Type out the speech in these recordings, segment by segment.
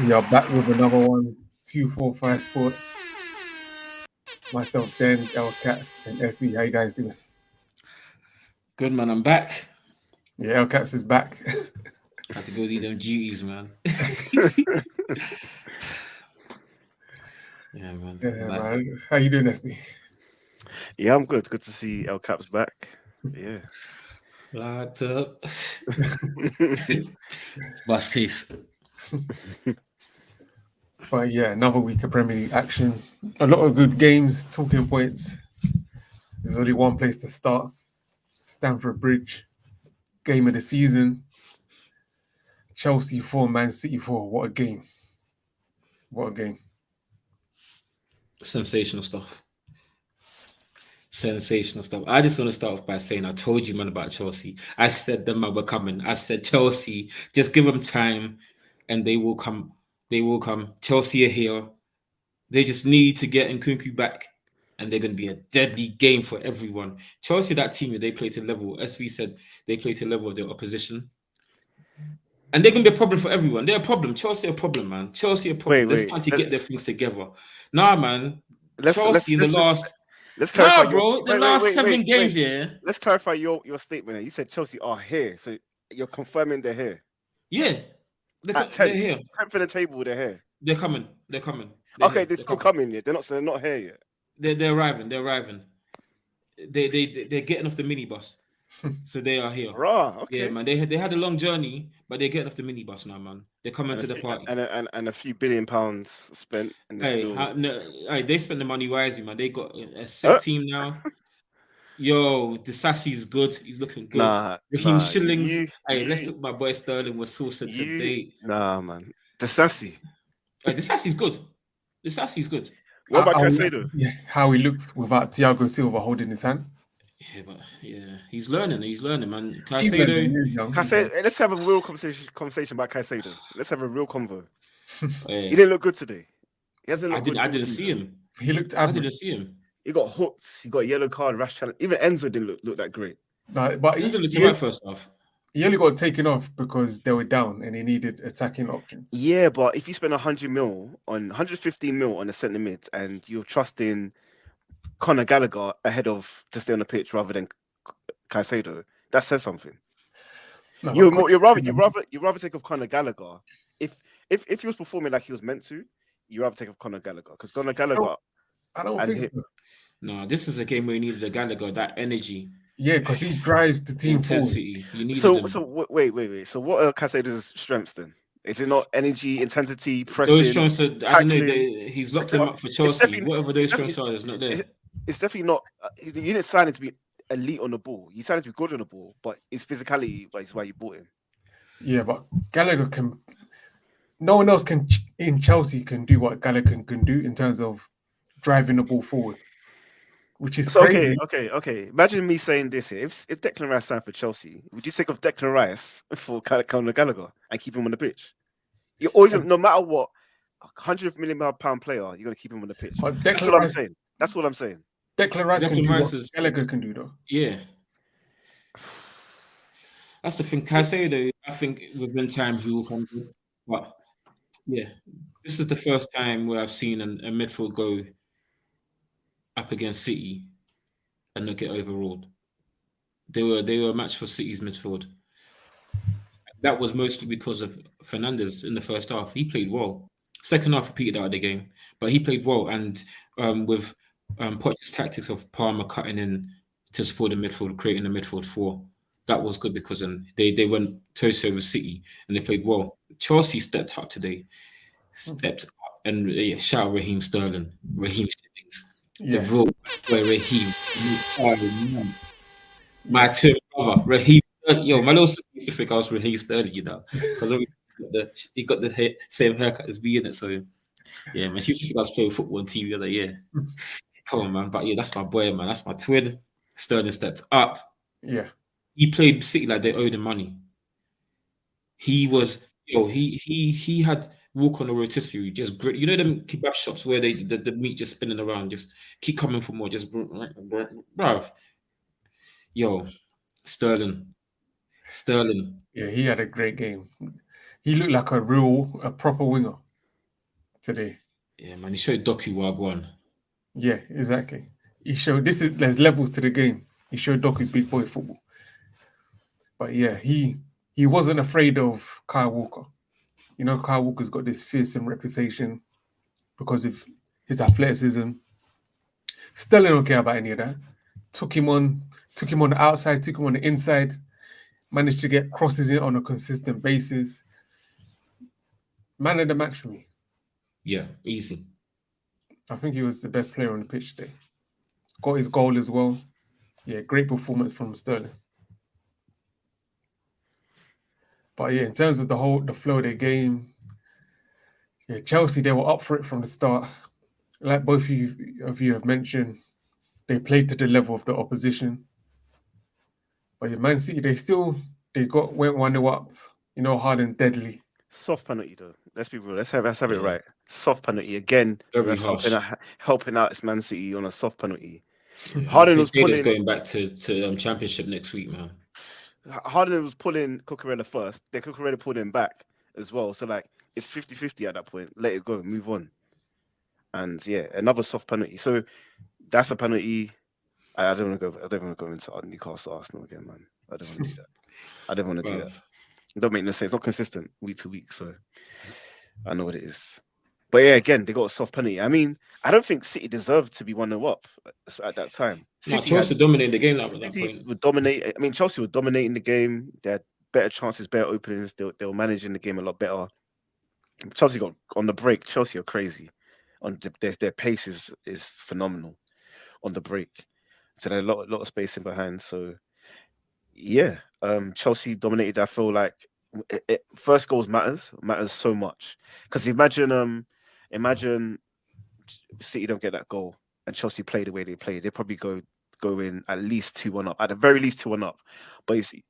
We are back with another one, 245 Sports. Myself, Dan, LCAT, and SB. How you guys doing? Good man, I'm back. Yeah, LCAT's is back. Had to go do them duties, man. Yeah, man. Yeah, man. How you doing, SB? Yeah, I'm good. Good to see El Cap's back. Yeah. Locked up. Bus case. But yeah, another week of Premier League action. A lot of good games, talking points. There's only one place to start. Stamford Bridge. Game of the season. Chelsea 4, Man City 4. What a game. What a game. Sensational stuff. Sensational stuff. I just want to start off by saying I told you, man, about Chelsea. I said them man were coming. I said Chelsea, just give them time and they will come. They will come. Chelsea are here. They just need to get Nkunku back and they're going to be a deadly game for everyone. Chelsea, that team, they play to level. As we said, they play to level of their opposition. And they're going to be a problem for everyone. They're a problem. Chelsea are a problem, man. Chelsea are a problem. They're starting to get their things together. Nah, man. Chelsea in the last... Let's clarify the last 7 games, yeah. Let's clarify your statement. You said Chelsea are here, so you're confirming they're here. Yeah, they're here. 10th in the table, they're here. They're coming. They're okay, they're still coming yet. They're not here yet. They're arriving. They're getting off the minibus, so they are here. Right. Okay. Yeah, man. They had a long journey, but they're getting off the minibus now, man. They're coming to the party. And a few £billion spent. And they spent the money wisely, man. They got a set team now. Yo, the Sassy's good. He's looking good. Raheem Shillings. Let's talk about boy Sterling was saucer today. Nah, man. The Sassy. The Sassy's good. The Sassy's good. What about Caicedo? Yeah, how he looks without Thiago Silva holding his hand. Yeah, he's learning, man. Caicedo. Let's have a real conversation about Caicedo. Let's have a real convo. He didn't look good today. He hasn't looked good. I didn't see him. He looked average. I didn't see him. He got hooked. He got a yellow card, rash challenge. Even Enzo didn't look that great. No, but he looked right first half. He only got taken off because they were down and he needed attacking options. Yeah, but if you spend 115 mil on the centre mid and you're trusting Conor Gallagher ahead of to stay on the pitch rather than Caicedo, that says something. No, you'd rather take off Conor Gallagher if he was performing like he was meant to. You rather take off Conor Gallagher because Conor Gallagher. I don't think so. No, this is a game where you needed the Gallagher, that energy. Yeah, because he drives the team intensity. Forward. You need so wait. So what are Caicedo's strengths then? Is it not energy, intensity, pressing? Those strengths are, I don't know. He's locked him up for Chelsea. Whatever those strengths are, is not there. It's definitely not. You didn't sign him to be elite on the ball. You signed him to be good on the ball, but his physicality is why you bought him. Yeah, but Gallagher can. No one else can in Chelsea can do what Gallagher can do in terms of driving the ball forward, which is crazy. Okay. Imagine me saying this here. If Declan Rice signed for Chelsea, would you take off Declan Rice for Conor Gallagher and keep him on the pitch? You always, no matter what, £100 million player, you're going to keep him on the pitch. That's what I'm saying. That's what I'm saying. Declan Rice can do what Gallagher can do, though. Yeah. That's the thing. Caicedo, I think within time he will come good. But yeah, this is the first time where I've seen a midfield go up against City and not get overruled. They were a match for City's midfield. That was mostly because of Fernandes in the first half. He played well. Second half, he petered out of the game, but he played well. And with Poch's tactics of Palmer cutting in to support the midfield, creating a midfield 4, that was good because they went toe-to-toe with City and they played well. Chelsea stepped up today. And shout out Raheem Sterling. Raheem Sterling. Yeah. The real boy Raheem. My twin brother, Raheem. Yo, my little sister used to think I was Raheem Sterling, because he got the same haircut as me in it. So yeah, man, she used to think I was playing football on TV. I was like, yeah, come on, man. But yeah, that's my boy, man. That's my twin. Sterling stepped up. Yeah, he played City like they owed him money. He was, he had walk on a rotisserie, just great. You know them kebab shops where the meat just spinning around, just keep coming for more, just bruv. Yo, Sterling. Yeah, he had a great game. He looked like a proper winger. today. Yeah, man. He showed Doku Wagwan. Yeah, exactly. He showed there's levels to the game. He showed Doku big boy football. But yeah, he wasn't afraid of Kyle Walker. You know, Kyle Walker's got this fearsome reputation because of his athleticism. Sterling don't care about any of that. Took him on the outside, took him on the inside, managed to get crosses in on a consistent basis. Man of the match for me. Yeah, easy. I think he was the best player on the pitch today. Got his goal as well. Yeah, great performance from Sterling. But yeah, in terms of the flow of the game, yeah, Chelsea, they were up for it from the start. Like both of you have mentioned, they played to the level of the opposition. But yeah, Man City, went 1-0 up, hard and deadly. Soft penalty though. Let's be real. Let's have it right. Soft penalty again. Very harsh. Helping out its Man City on a soft penalty. Yeah. Harden was pulling. Going back to Championship next week, man. Harden was pulling Cucurella first. Then Cucurella pulled him back as well. So like it's 50-50 at that point. Let it go. Move on. And yeah, another soft penalty. So that's a penalty. I don't want to go into Newcastle Arsenal again, man. I don't want to do that. I don't want to do that. It don't make no sense. It's not consistent week to week, so I know what it is. But yeah, again, they got a soft penalty. I mean, I don't think City deserved to be 1-0 up at that time. Chelsea dominated the game at that point. Would dominate. I mean, Chelsea were dominating the game. They had better chances, better openings. They were managing the game a lot better. Chelsea got on the break. Chelsea are crazy. On their pace is phenomenal on the break. So there's a lot of space in behind. So yeah, Chelsea dominated. I feel like first goals matters so much, because imagine City don't get that goal and Chelsea play the way they play, they probably go in at least 2-1 up, at the very least 2-1 up. But you see,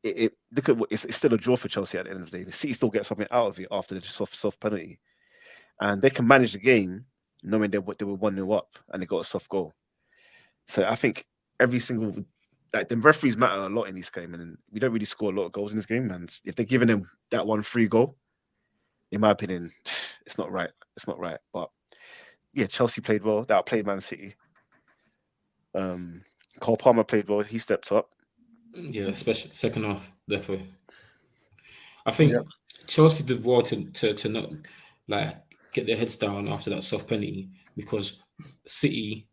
look at it's still a draw for Chelsea at the end of the day. City still get something out of it after the soft penalty, and they can manage the game knowing they were 1-0 up and they got a soft goal. So I think every single, like, the referees matter a lot in this game, and we don't really score a lot of goals in this game. And if they're giving them that 1 free goal, in my opinion, it's not right. It's not right. But yeah, Chelsea played well. They outplayed Man City. Cole Palmer played well. He stepped up. Yeah, especially second half, therefore. I think Chelsea did well to not like get their heads down after that soft penalty, because City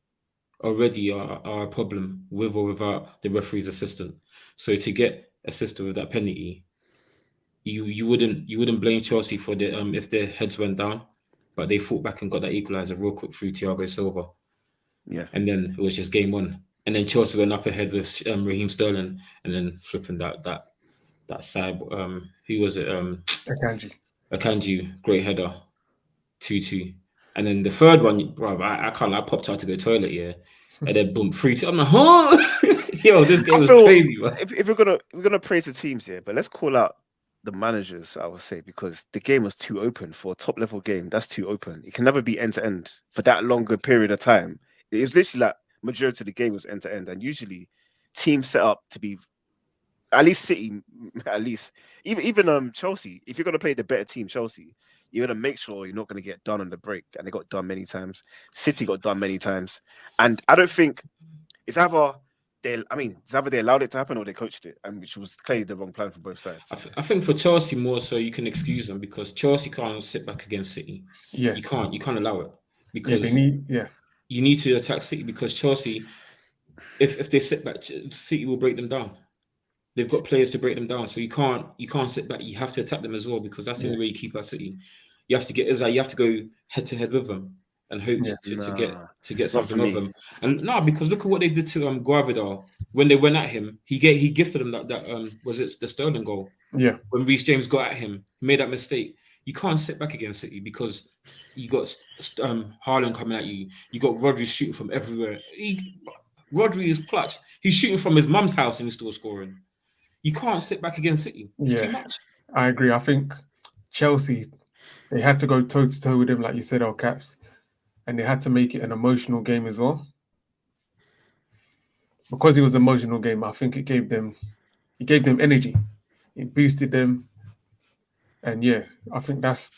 already are a problem with or without the referee's assistant. So to get assisted with that penalty, you wouldn't blame Chelsea for the if their heads went down, but they fought back and got that equaliser real quick through Thiago Silva. Yeah, and then it was just game on. And then Chelsea went up ahead with Raheem Sterling, and then flipping that side. Who was it? Akanji, great header, 2-2. And then the third one, bro, I popped out to go toilet, yeah. And then boom, 3-2. I'm like, huh? Yo, this game was crazy, man. If we're gonna praise the teams here, but let's call out the managers, I would say, because the game was too open for a top level game. That's too open. It can never be end to end for that longer period of time. It was literally like majority of the game was end to end, and usually teams set up to be, at least City, at least even Chelsea. If you're gonna play the better team, Chelsea, you're gonna make sure you're not gonna get done on the break, and they got done many times. City got done many times, and I don't think it's either they allowed it to happen or they coached it, and which was clearly the wrong plan from both sides. I think for Chelsea more so, you can excuse them because Chelsea can't sit back against City. Yeah, you can't allow it, because you need to attack City, because Chelsea, if they sit back, City will break them down. They've got players to break them down, so you can't sit back. You have to attack them as well, because that's the only way you keep out City. You have to go head to head with them and hope to get something of them. And because look at what they did to Guardiola when they went at him. He gifted them that was it the Sterling goal? Yeah. When Reece James got at him, he made that mistake. You can't sit back against City because you got Haaland coming at you. You got Rodri shooting from everywhere. Rodri is clutch. He's shooting from his mum's house and he's still scoring. You can't sit back against City. It's too much. I agree. I think Chelsea, they had to go toe to toe with him, like you said, Caps, and they had to make it an emotional game as well. Because it was an emotional game, I think it gave them energy. It boosted them, and yeah, I think that's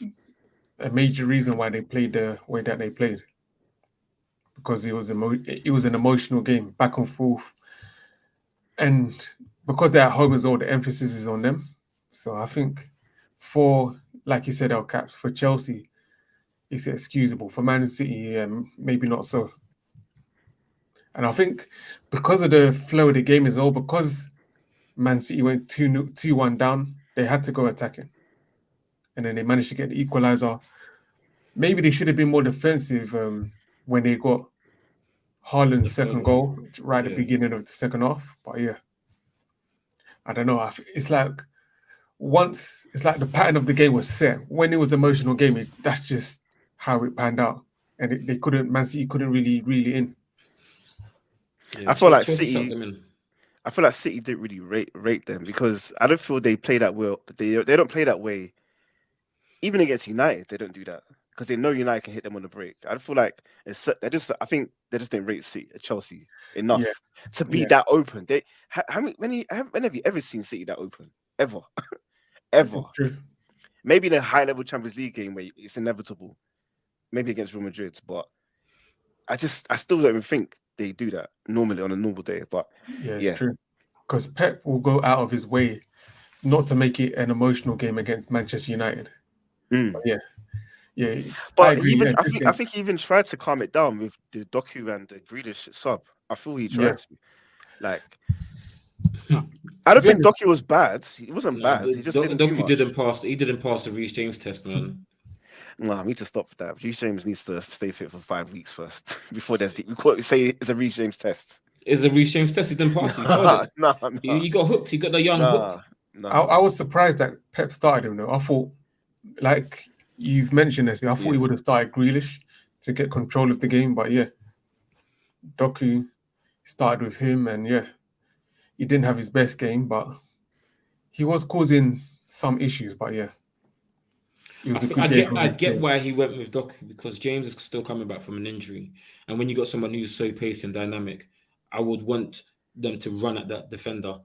a major reason why they played the way that they played, because it was an emotional game, back and forth, and because they're at home as well, the emphasis is on them. So I think for, like you said, El Caps, for Chelsea, it's excusable. For Man City, maybe not so. And I think because of the flow of the game as well, because Man City went 2-1 down, they had to go attacking. And then they managed to get the equaliser. Maybe they should have been more defensive when they got Haaland's second goal right at the beginning of the second half. But yeah, I don't know. It's like the pattern of the game was set. When it was an emotional game, that's just how it panned out. And Man City couldn't really reel it in. Yeah, I feel like City didn't really rate them, because I don't feel they play that well. They don't play that way. Even against United, they don't do that, because they know United can hit them on the break. I feel like I think they just didn't rate Chelsea enough to be that open. When have you ever seen City that open? Ever? Ever? True. Maybe in a high-level Champions League game where it's inevitable. Maybe against Real Madrid, but I still don't even think they do that normally on a normal day. But yeah, it's true, because Pep will go out of his way not to make it an emotional game against Manchester United. But yeah. But I think he even tried to calm it down with the Doku and the Grealish sub. I feel he tried to. Like, I don't think Doku was bad. He wasn't bad. He just Doku didn't pass. He didn't pass the Reece James test, man. No, I need to stop that. Reece James needs to stay fit for 5 weeks first before we say it's a Reece James test. It's a Reece James test. He didn't pass. No. He got hooked. He got the young hook. No. I was surprised that Pep started him though. I thought, like you've mentioned this, I thought he would have started Grealish to get control of the game. But yeah, Doku started with him, and he didn't have his best game, but he was causing some issues. But yeah. I get why he went with Doku, because James is still coming back from an injury, and when you got someone who's so pacey and dynamic, I would want them to run at that defender,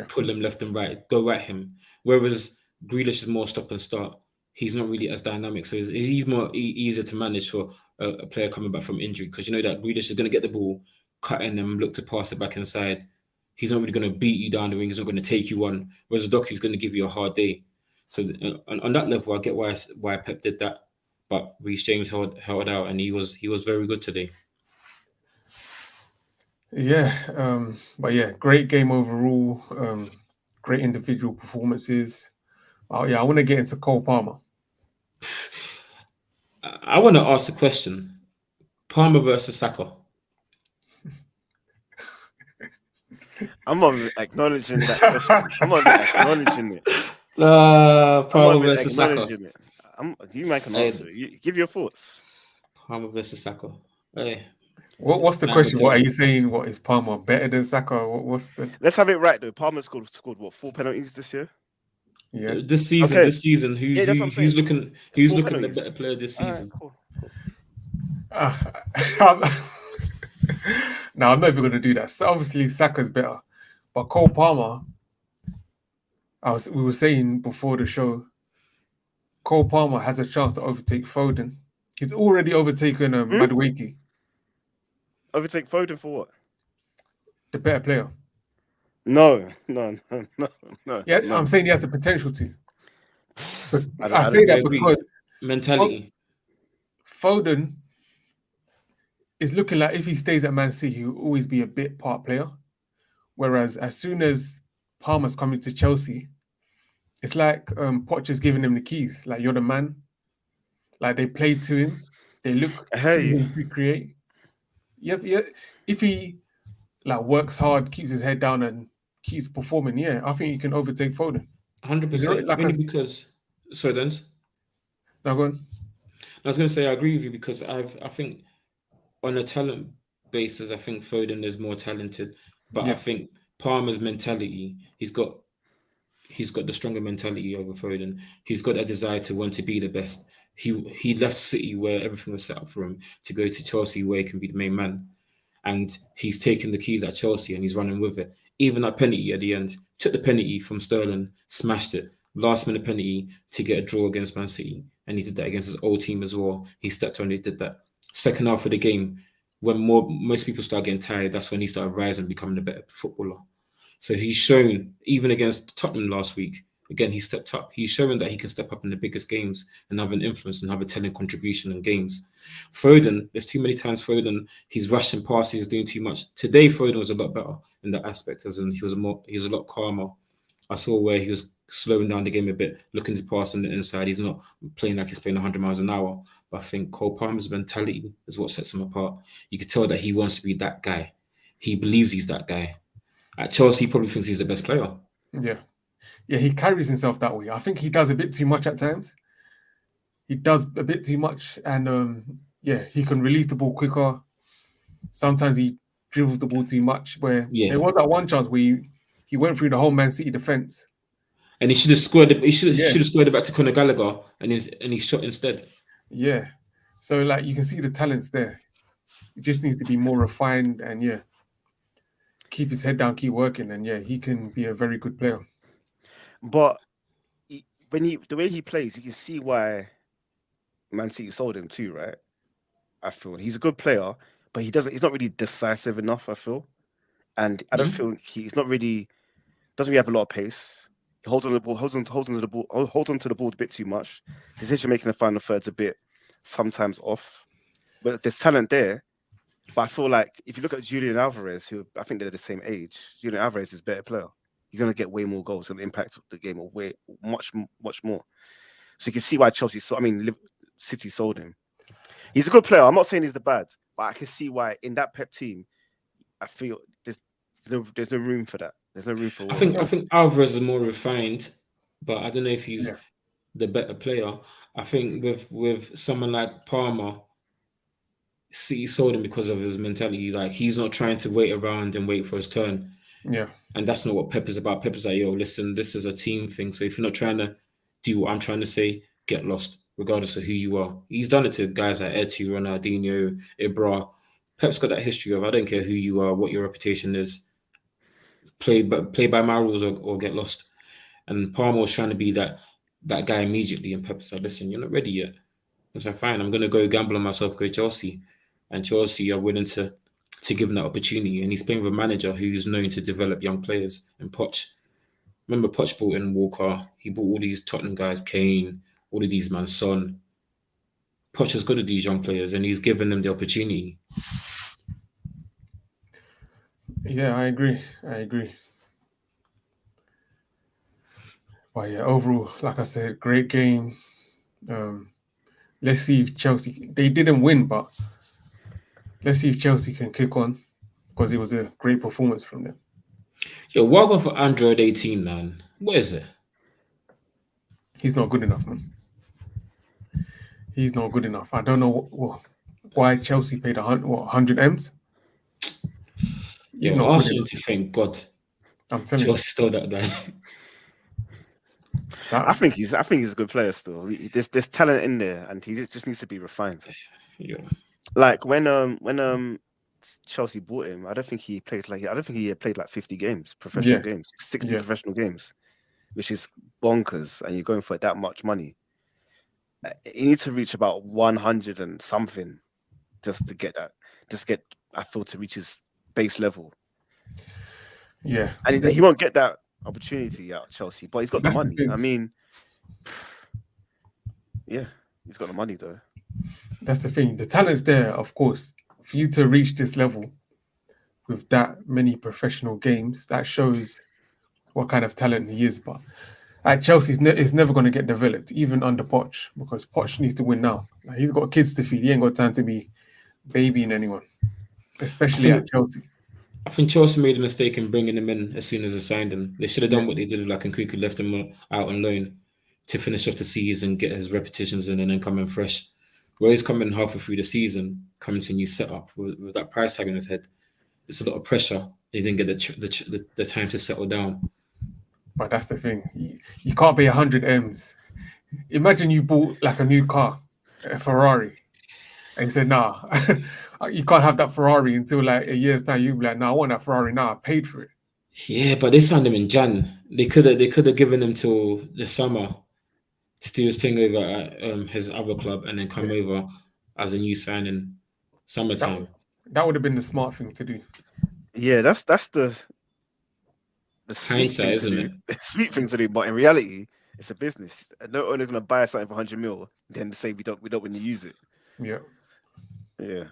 pull him left and right, go at him. Whereas Grealish is more stop and start. He's not really as dynamic, so he's more easier to manage for a player coming back from injury, because you know that Grealish is going to get the ball, cut in and look to pass it back inside. He's not really going to beat you down the wing. He's not going to take you on. Whereas Doku is going to give you a hard day. So on that level, I get why Pep did that, but Reece James held out, and he was very good today. Yeah, but yeah, great game overall. Great individual performances. I want to get into Cole Palmer. I want to ask a question: Palmer versus Saka. I'm not acknowledging that question. I'm not acknowledging it. Palmer versus Saka. You might can answer it. Give your thoughts. Palmer versus Saka. Hey. What's the question? What are you saying? What is Palmer better than Saka? What's the? Let's have it right though. Palmer scored what, 4 penalties this year? Yeah. This season, who's looking the better player this season? Cool. No, I'm not even going to do that. So obviously, Saka's better, but Cole Palmer. We were saying before the show, Cole Palmer has a chance to overtake Foden. He's already overtaken Madueke. Overtake Foden for what? The better player. No. Yeah, no. I'm saying he has the potential to. But I say that because mentality. Foden is looking like if he stays at Man City, he'll always be a bit part player. Whereas as soon as Palmer's coming to Chelsea, it's like Pocher's giving him the keys. Like, you're the man. Like, they play to him. They look to him to create. Yes, if he works hard, keeps his head down, and keeps performing, I think he can overtake Foden. 100%. Because so then. Now go on. I was going to say I agree with you, because I think on a talent basis, I think Foden is more talented, but I think Palmer's mentality, he's got the stronger mentality over Foden. He's got a desire to want to be the best. He left City where everything was set up for him to go to Chelsea where he can be the main man. And he's taken the keys at Chelsea and he's running with it. Even that penalty at the end, took the penalty from Sterling, smashed it. Last minute penalty to get a draw against Man City. and he did that against his old team as well. He stepped on, he did that. Second half of the game, when most people start getting tired, that's when he started rising, becoming a better footballer. So he's shown, even against Tottenham last week, again, he stepped up. He's showing that he can step up in the biggest games and have an influence and have a telling contribution in games. Foden, there's too many times Foden, he's rushing past, he's doing too much. Today, Foden was a lot better in that aspect, as in he was a lot calmer. I saw where he was slowing down the game a bit, looking to pass on the inside. He's not playing like he's playing 100 miles an hour. But I think Cole Palmer's mentality is what sets him apart. You could tell that he wants to be that guy. He believes he's that guy. At Chelsea, he probably thinks he's the best player. Yeah, he carries himself that way. I think he does a bit too much at times. He does a bit too much, and he can release the ball quicker. Sometimes he dribbles the ball too much. Where there was that one chance where he went through the whole Man City defense, and he should have scored. He should have scored it back to Conor Gallagher, and he shot instead. Yeah, so like you can see the talents there. He just needs to be more refined and keep his head down, keep working, and he can be a very good player. But the way he plays, you can see why Man City sold him too, right? I feel he's a good player, but he's not really decisive enough, I feel. And I don't feel doesn't really have a lot of pace. He holds on to the ball, holds on to the ball a bit too much. Decision making in the final third's a bit sometimes off. But there's talent there. But I feel like if you look at Julian Alvarez, who I think they're the same age, Julian Alvarez is a better player. You're gonna get way more goals and impact the game way much more. So you can see why City sold him. He's a good player. I'm not saying he's the bad, but I can see why in that Pep team, I feel there's no room for that. There's no room for. I think Alvarez is more refined, but I don't know if he's the better player. I think with someone like Palmer, City sold him because of his mentality. Like he's not trying to wait around and wait for his turn. Yeah. And that's not what Pep is about. Pep is like, yo, listen, this is a team thing. So if you're not trying to do what I'm trying to say, get lost, regardless of who you are. He's done it to guys like Eto'o, Ronaldinho, Ibra. Pep's got that history of I don't care who you are, what your reputation is. Play by my rules or get lost. And Palmer was trying to be that guy immediately. And Pep said, listen, you're not ready yet. I said, fine, I'm going to go gamble on myself, go Chelsea. And Chelsea are willing to give him that opportunity. And he's playing with a manager who's known to develop young players. And Poch, remember Poch brought in Walker. He brought all these Tottenham guys, Kane, all of these man, Son. Poch has got at these young players and he's given them the opportunity. Yeah, I agree. But overall, like I said, great game. Let's see if Chelsea, they didn't win, but let's see if Chelsea can kick on because it was a great performance from them. Yo, welcome for Android 18, man. What is it? He's not good enough, man. He's not good enough. I don't know why Chelsea paid 100 M's. Yeah, Arsenal to thank God. I'm telling Chelsea stole that guy. I think he's a good player still. There's talent in there, and he just needs to be refined. Yeah. Like when Chelsea bought him, I don't think he had played like 50 games, professional games, 60 professional games, which is bonkers. And you're going for that much money. You need to reach about 100 and something just to get that. I feel to reach his base level. Yeah, and he won't get that opportunity at Chelsea, but he's got the money. I mean, yeah, he's got the money though. That's the thing. The talent's there, of course. For you to reach this level with that many professional games, that shows what kind of talent he is. But at Chelsea, it's never going to get developed, even under Poch, because Poch needs to win now. Like, he's got kids to feed. He ain't got time to be babying anyone, especially at Chelsea. I think Chelsea made a mistake in bringing him in as soon as they signed him. They should have done what they did with like Nkunku, left him out on loan to finish off the season, get his repetitions in, and then come in fresh. Where he's coming halfway through the season, coming to a new setup with that price tag on his head, it's a lot of pressure. He didn't get the time to settle down. But that's the thing. You can't pay 100 M's. Imagine you bought like a new car, a Ferrari, and you said, nah, you can't have that Ferrari until like a year's time. You'll be like, nah, I want that Ferrari now. I paid for it. Yeah, but they signed him in Jan. They could have given him till the summer to do his thing over at his other club and then come over as a new signing summertime. That would have been the smart thing to do. Yeah, that's the sweet Hindsight, thing to isn't do. it? The sweet thing to do, but in reality, it's a business. No owner's gonna buy something for 100 mil, then say we don't when you use it. Yeah. Yeah.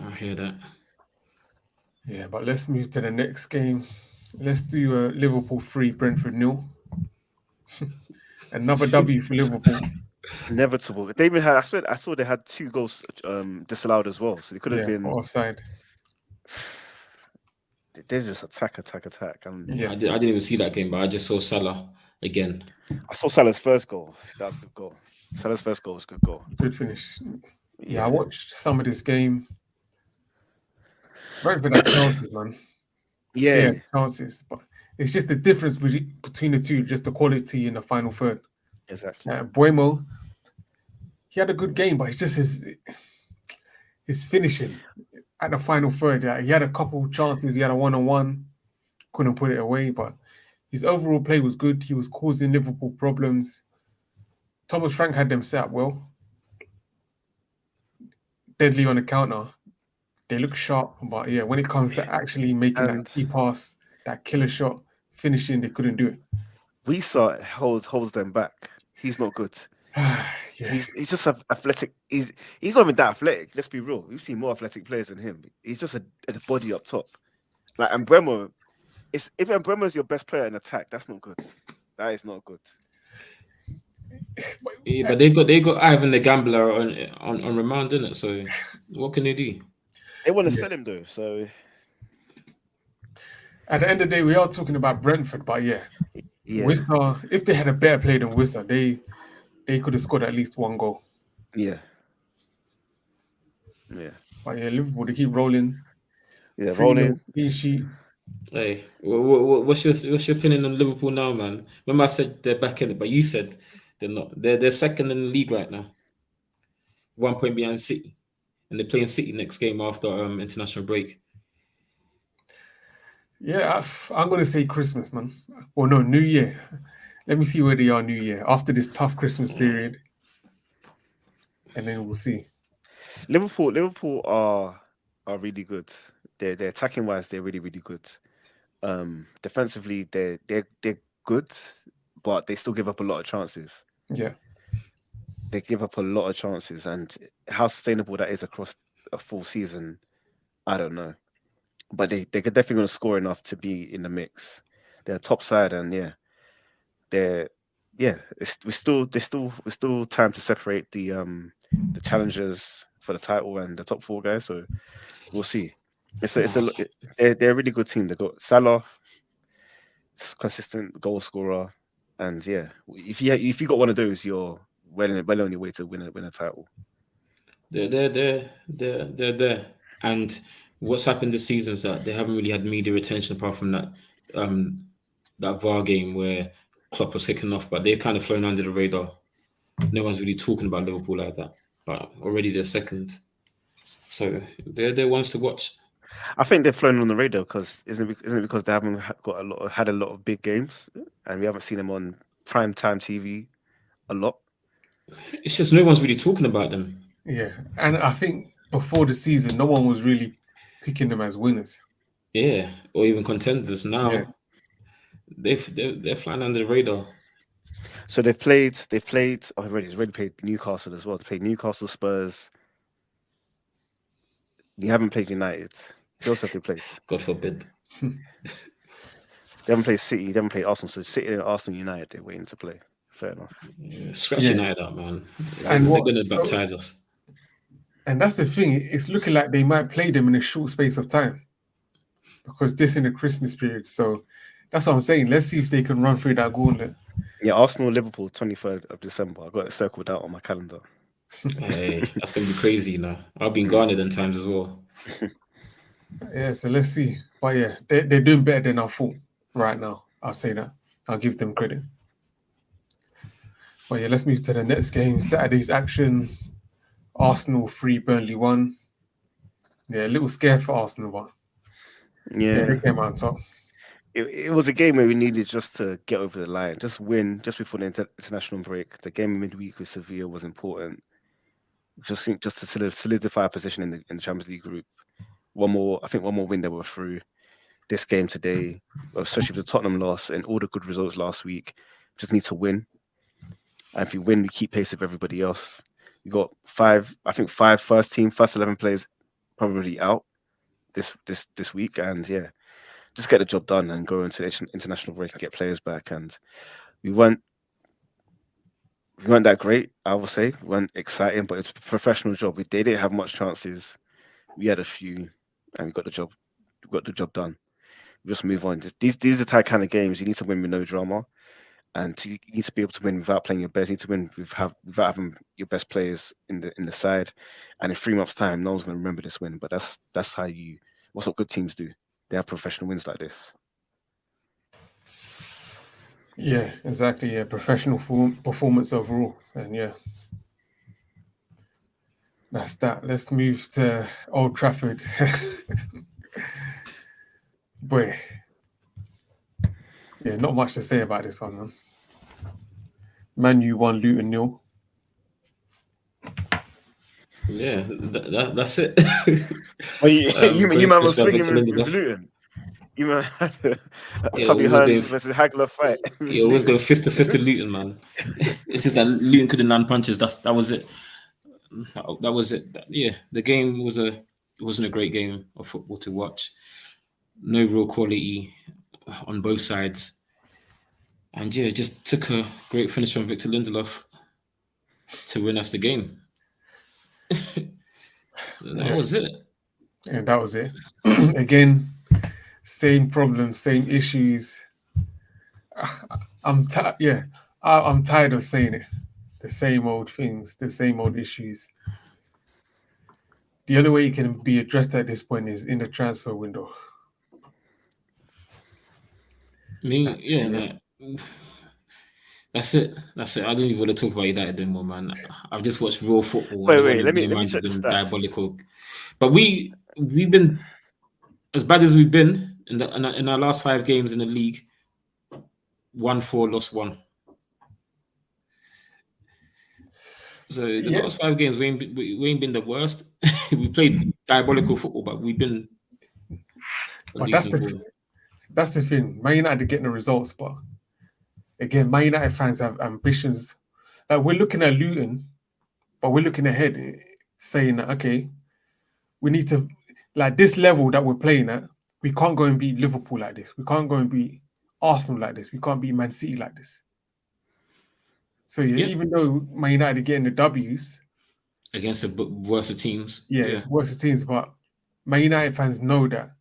I hear that. Yeah, but let's move to the next game. Let's do Liverpool 3, Brentford 0. Another W for Liverpool. Inevitable. They even had. I saw they had 2 goals disallowed as well, so they could have been offside. They're just attack. I didn't even see that game, but I just saw Salah again. I saw Salah's first goal. That was a good goal. Salah's first goal was a good goal. Good finish. Yeah, I watched some of this game. Brentford had chances, man. Yeah, chances, but it's just the difference between the two, just the quality in the final third. Exactly. Buemo, he had a good game, but it's just his finishing at the final third. He had a couple chances. He had a 1-on-1, couldn't put it away, but his overall play was good. He was causing Liverpool problems. Thomas Frank had them set up well. Deadly on the counter. They look sharp, but yeah, when it comes to actually making that key pass, that killer shot, finishing, they couldn't do it. We saw it holds them back. He's not good. He's just athletic. He's not even that athletic. Let's be real. We've seen more athletic players than him. He's just a body up top. Like Mbeumo, if Mbeumo is your best player in attack, that's not good. That is not good. Yeah, but they got Ivan the Gambler on remand, didn't it? So what can they do? They want to sell him though. So at the end of the day, we are talking about Brentford, but Worcester, if they had a better play than Worcester, they could have scored at least 1 goal. Yeah. But Liverpool, they keep rolling. Yeah, rolling. Clean sheet. Hey, what's your opinion on Liverpool now, man? Remember I said they're back in it, but you said they're not. They're second in the league right now, 1 point behind City, and they're playing City next game after international break. Yeah, I'm gonna say Christmas, man. Or no, New Year. Let me see where they are New Year after this tough Christmas period, and then we'll see. Liverpool are really good. They're attacking wise, they're really really good. Defensively, they're good, but they still give up a lot of chances. Yeah, they give up a lot of chances, and how sustainable that is across a full season, I don't know. But they're definitely going to score enough to be in the mix. They're top side, and there's still time to separate the challengers for the title and the top 4 guys. So we'll see. They're a really good team. They got Salah, consistent goal scorer, and if you got one of those, you're well on your way to win a title. They're there, and what's happened this season is that they haven't really had media attention apart from that VAR game where Klopp was kicking off, but they've kind of flown under the radar. No one's really talking about Liverpool like that, but already they're second, so they're ones to watch. I think they've flown on the radar because isn't it because they haven't had a lot of big games, and we haven't seen them on prime time TV a lot. It's just no one's really talking about them. Yeah, and I think before the season, no one was really picking them as winners. Yeah, or even contenders. Now they're flying under the radar. So they've played. Already played Newcastle as well. They played Newcastle, Spurs. You haven't played United. Who else have they played? God forbid. They haven't played City. They haven't played Arsenal. So City and Arsenal, United, they're waiting to play. Fair enough. Scratch United up, man. And they're going to baptize us. And that's the thing. It's looking like they might play them in a short space of time because this in the Christmas period. So that's what I'm saying. Let's see if they can run through that gauntlet. Yeah, Arsenal, Liverpool, 23rd of December. I got it circled out on my calendar. Hey, that's going to be crazy, you know. I've been garnered in times as well. So let's see. But they're doing better than I thought right now. I'll say that. I'll give them credit. But let's move to the next game. Saturday's action. Arsenal 3, Burnley 1. Yeah, a little scare for Arsenal, but they came out top. it was a game where we needed just to get over the line, just win just before the international break. The game in midweek with Sevilla was important. Just think just to solidify our position in the Champions League group. One more win that we're through. This game today, especially with the Tottenham loss and all the good results last week, just need to win. And if we win, we keep pace with everybody else. We got five first 11 players probably out this week, and yeah, just get the job done and go into international break and get players back. And we weren't that great, I would say. We weren't exciting, but it's a professional job. They didn't have much chances. We had a few, and we got the job done. We just move on. These are the kind of games you need to win with no drama, and you need to be able to win without playing your best. You need to win without having your best players in the side. And in 3 months' time, no one's going to remember this win. But that's what good teams do. They have professional wins like this. Yeah, exactly. Yeah, professional performance overall, and yeah, that's that. Let's move to Old Trafford. Boy, yeah, not much to say about this one, man. Man U 1, Luton 0. Yeah, that's it. Well, you man was swinging with Luton. You man had a Tommy Hearns versus Hagler fight. You always go fist to fist with Luton, man. It's just that Luton couldn't land punches. That was it. That was it. Yeah, the game wasn't a great game of football to watch. No real quality on both sides. And yeah, it just took a great finish from Victor Lindelof to win us the game. That was it. And that was it. Again, same problems, same issues. I'm tired of saying it. The same old things, the same old issues. The only way it can be addressed at this point is in the transfer window. That's it. I don't even want to talk about United anymore, man. I've just watched real football. Wait. Let me check the stats. Diabolical. But we've been as bad as we've been in our last 5 games in the league. 1-4, lost 1. So the last 5 games we ain't been the worst. We played diabolical football, but we've been. But that's the thing. Man United are getting the results, but again, Man United fans have ambitions. We're looking at Luton, but we're looking ahead, saying that okay, we need to this level that we're playing at. We can't go and beat Liverpool like this. We can't go and beat Arsenal like this. We can't beat Man City like this. So even though Man United are getting the W's against the worse teams, it's worse teams, but Man United fans know that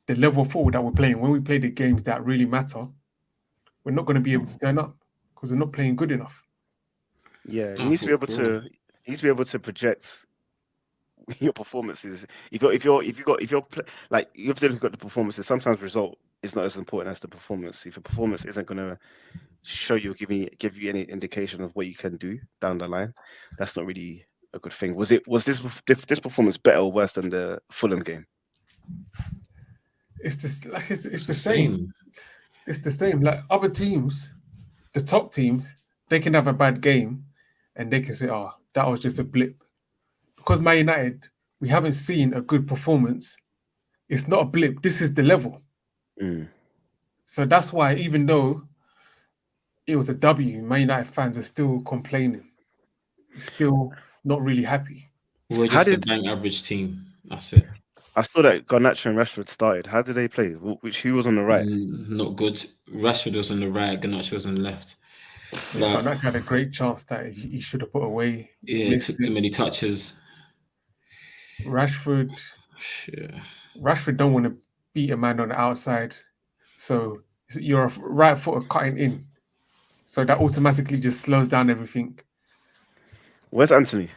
the level of football that we're playing, when we play the games that really matter, we're not going to be able to turn up because we're not playing good enough. Yeah, you need to be able to project your performances. If you have to look at the performances. Sometimes result is not as important as the performance. If the performance isn't going to show you, give you any indication of what you can do down the line, that's not really a good thing. Was this performance better or worse than the Fulham game? It's just it's the same. It's the same. Like other teams, the top teams, they can have a bad game, and they can say, "Oh, that was just a blip." Because Man United, we haven't seen a good performance. It's not a blip. This is the level. So that's why, even though it was a W, Man United fans are still complaining. Still not really happy. We're just a bang average team. That's it. I saw that Garnacho and Rashford started. How did they play? Who was on the right? Not good. Rashford was on the right. Garnacho was on the left. Garnacho had a great chance that he should have put away. Yeah, he took too many touches. Rashford don't want to beat a man on the outside. So you're a right footer cutting in. So that automatically just slows down everything. Where's Anthony?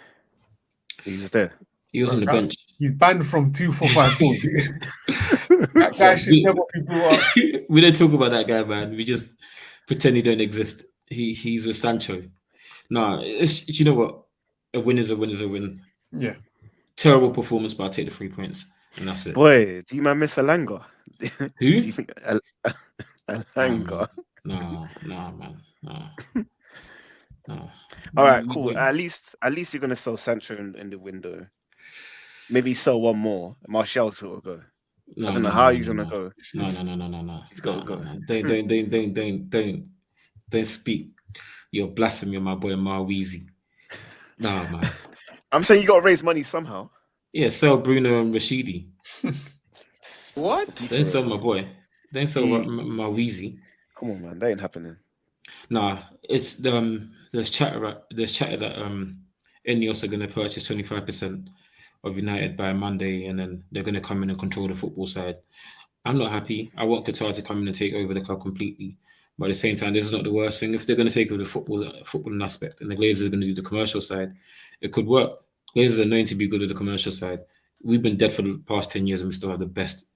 He was there. He was on the bench. He's banned from 2-4-5-4. That guy should never be brought up. We don't talk about that guy, man. We just pretend he don't exist. He's with Sancho. No, you know what? A win is a win is a win. Yeah. Terrible performance, but I'll take the 3 points. and that's it. Boy, do you man miss Alanga? Do Who? you think Alanga? No, man. No. All right, cool. At least you're gonna sell Sancho in the window. Maybe sell one more. Martial will go. I don't know how he's gonna go. No. He's got to go. Don't speak. You're blasphemy, my boy Marweezy. Nah, man. I'm saying you got to raise money somehow. Yeah, sell Bruno and Rashidi. What? Don't sell my boy. Don't sell Marweezy. Come on, man. That ain't happening. Nah, it's there's chatter that Ineos are going to purchase 25% of United by Monday, and then they're going to come in and control the football side. I'm not happy. I want Qatar to come in and take over the club completely. But at the same time, this is not the worst thing. If they're going to take over the footballing aspect, and the Glazers are going to do the commercial side, it could work. Glazers are known to be good at the commercial side. We've been dead for the past 10 years, and we still have the best.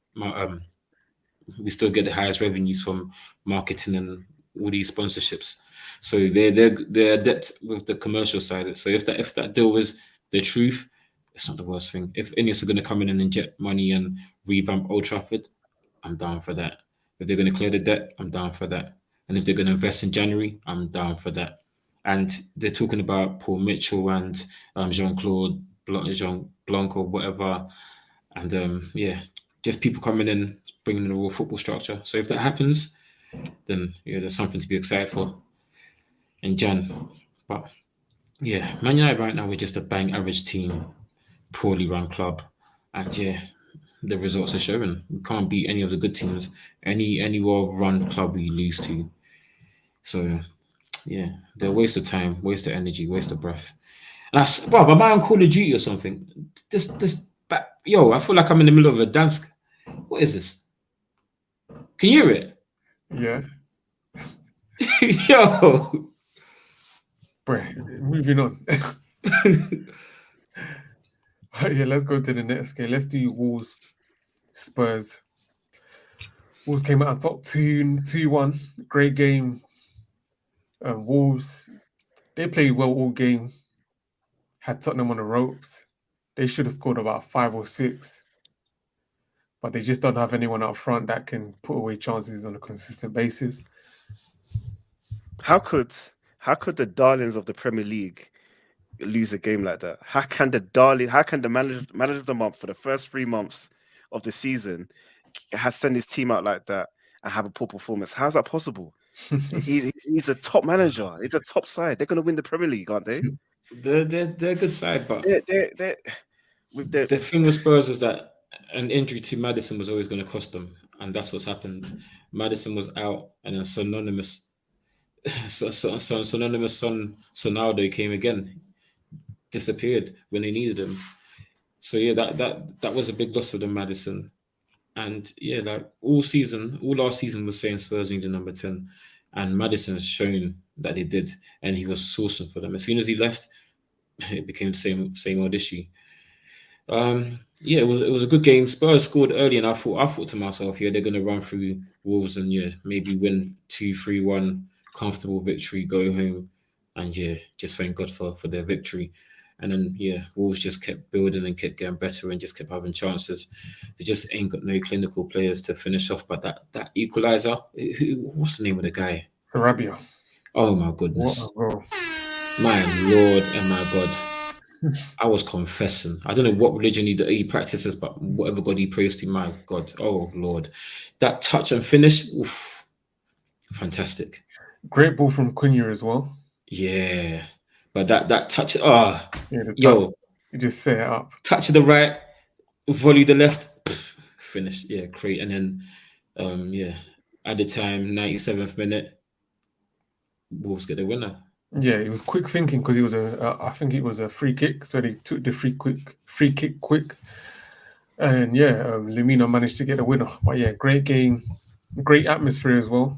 We still get the highest revenues from marketing and all these sponsorships. So they're adept with the commercial side. So if that deal was the truth, it's not the worst thing. If Ineos are going to come in and inject money and revamp Old Trafford, I'm down for that. If they're going to clear the debt, I'm down for that. And if they're going to invest in January, I'm down for that. And they're talking about Paul Mitchell and Jean-Claude Blanc or whatever. And just people coming in, bringing in a raw football structure. So if that happens, then there's something to be excited for in Jan. But yeah, Man United right now, we're just a bang average team, poorly run club. And the results are showing. We can't beat any of the good teams. Any well-run club we lose to. So, they're a waste of time, waste of energy, waste of breath. And am I on Call of Duty or something? I feel like I'm in the middle of a dance. What is this? Can you hear it? Yeah. Yo. Bro, moving on. Yeah, let's go to the next game. Let's do Wolves, Spurs. Wolves came out on top 2-1. Great game. Wolves, they played well all game. Had Tottenham on the ropes. They should have scored about 5 or 6. But they just don't have anyone up front that can put away chances on a consistent basis. How could the darlings of the Premier League lose a game like that? How can the manager of the month for the first 3 months of the season send his team out like that and have a poor performance? How's that possible? He's a top manager. It's a top side. They're going to win the Premier League, aren't they? They're a good side, but they're the thing with Spurs is that an injury to Maddison was always going to cost them, and that's what's happened. Maddison was out, and then synonymous Sonaldo came again, disappeared when they needed him. So that was a big loss for them, Maddison. And like all last season was saying Spurs needed number 10, and Maddison's shown that they did, and he was sourcing for them. As soon as he left, it became the same old issue. It was a good game. Spurs scored early, and I thought to myself, they're going to run through Wolves and maybe win 2-3-1, comfortable victory, go home, and just thank God for their victory. And then Wolves just kept building and kept getting better and just kept having chances. They just ain't got no clinical players to finish off. But that equalizer, what's the name of the guy? Sarabia. Oh my goodness! What a goal. My Lord and my God! I was confessing. I don't know what religion he practices, but whatever God he prays to, my God, oh Lord, that touch and finish, oof, fantastic. Great ball from Cunha as well. Yeah. But that touch, you just set it up. Touch to the right, volley the left, finish. Yeah, great. And then, at the time, 97th minute, Wolves get the winner. Yeah, it was quick thinking because it was I think it was a free kick, so they took the free kick quick, and Lemina managed to get the winner. But great game, great atmosphere as well.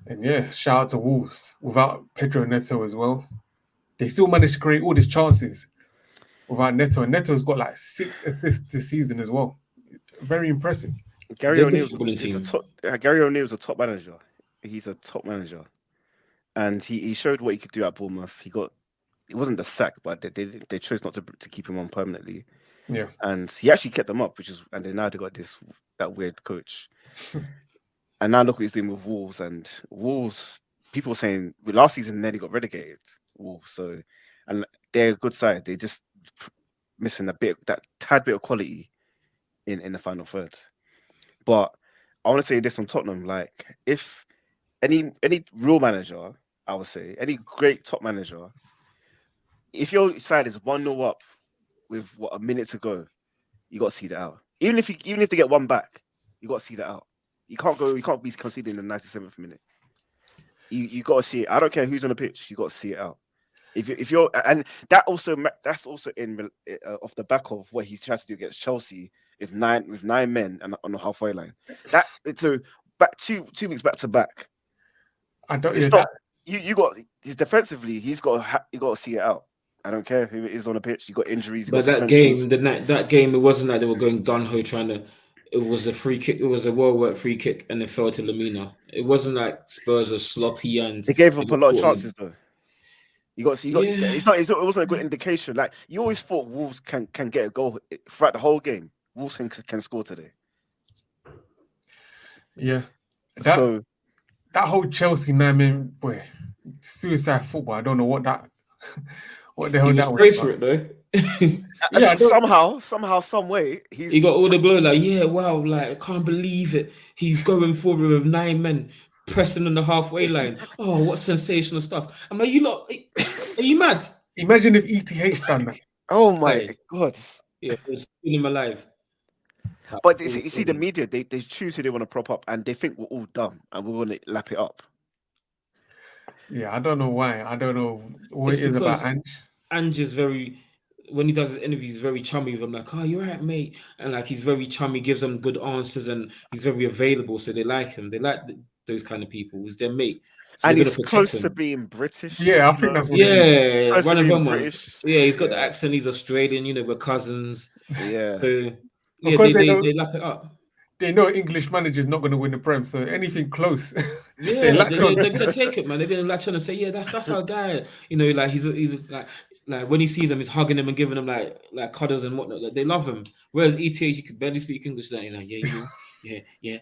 And shout out to Wolves. Without Pedro Neto as well, they still managed to create all these chances without Neto. And Neto's got like 6 assists this season as well. Very impressive. Gary O'Neill's a top manager. He's a top manager, and he showed what he could do at Bournemouth. It wasn't the sack, but they chose not to keep him on permanently. Yeah. And he actually kept them up, and then now they got that weird coach. And now look what he's doing with Wolves. And Wolves, people were saying last season nearly got relegated. Wolves, so and they're a good side. They just missing that tad bit of quality in the final third. But I want to say this on Tottenham: like, if any real manager, I would say any great top manager, if your side is 1-0 up with a minute to go, you got to see that out. Even if they get one back, you got to see that out. You can't be conceding in the 97th minute. You got to see it. I don't care who's on the pitch. You got to see it out. If you're, and that's also in off the back of what he tries to do against Chelsea with nine men and on the halfway line. That so back 2 weeks back to back. I don't. It's Yeah, not you got he's defensively. You got to see it out. I don't care who it is on the pitch. You got injuries. You But got that game, it wasn't like they were going gun ho trying to. It was a free kick. It was a well-worked free kick, and it fell to Lamina. It wasn't like Spurs were sloppy and they gave up they a got lot of caught in chances though. You got. It wasn't a good indication. Like you always thought Wolves can get a goal throughout the whole game. Wolves can score today. yeah. So That whole Chelsea 9-man boy, suicide football. I don't know what the hell He was that was. praised for it though. Yeah, somehow, some way, He got all the glory. Like, yeah, wow, like I can't believe it. He's going forward with 9 men pressing on the halfway line. Oh, what sensational stuff! I'm like, you lot, are you mad? Imagine if ETH done that. Oh my Hey. God! Yeah, we're spinning him alive. But you see, the media they choose who they want to prop up, and they think we're all dumb and we want to lap it up. Yeah, I don't know why. I don't know what It's it is about because Ange. Ange is very, when he does his interviews, he's very chummy with them. Like, oh, you're right, mate, and like he's very chummy, gives them good answers, and he's very available. So they like him. They like those kind of people. He's their mate. So And they're he's gonna protect close him. to being British. Yeah, I think that's what it is. Yeah, Close one to of being them ones. British. Yeah, he's got the accent. He's Australian. You know, we're cousins. Yeah. So yeah, Because they lap it up. they know English manager's not going to win the Prem, so anything close, Yeah, they latch on. they're gonna take it, man. They're gonna latch on and say, yeah, that's our guy. You know, like he's like when he sees him, he's hugging him and giving him like cuddles and whatnot. Like they love him. Whereas ETH, you could barely speak English. Like, you're like, yeah, you know, yeah.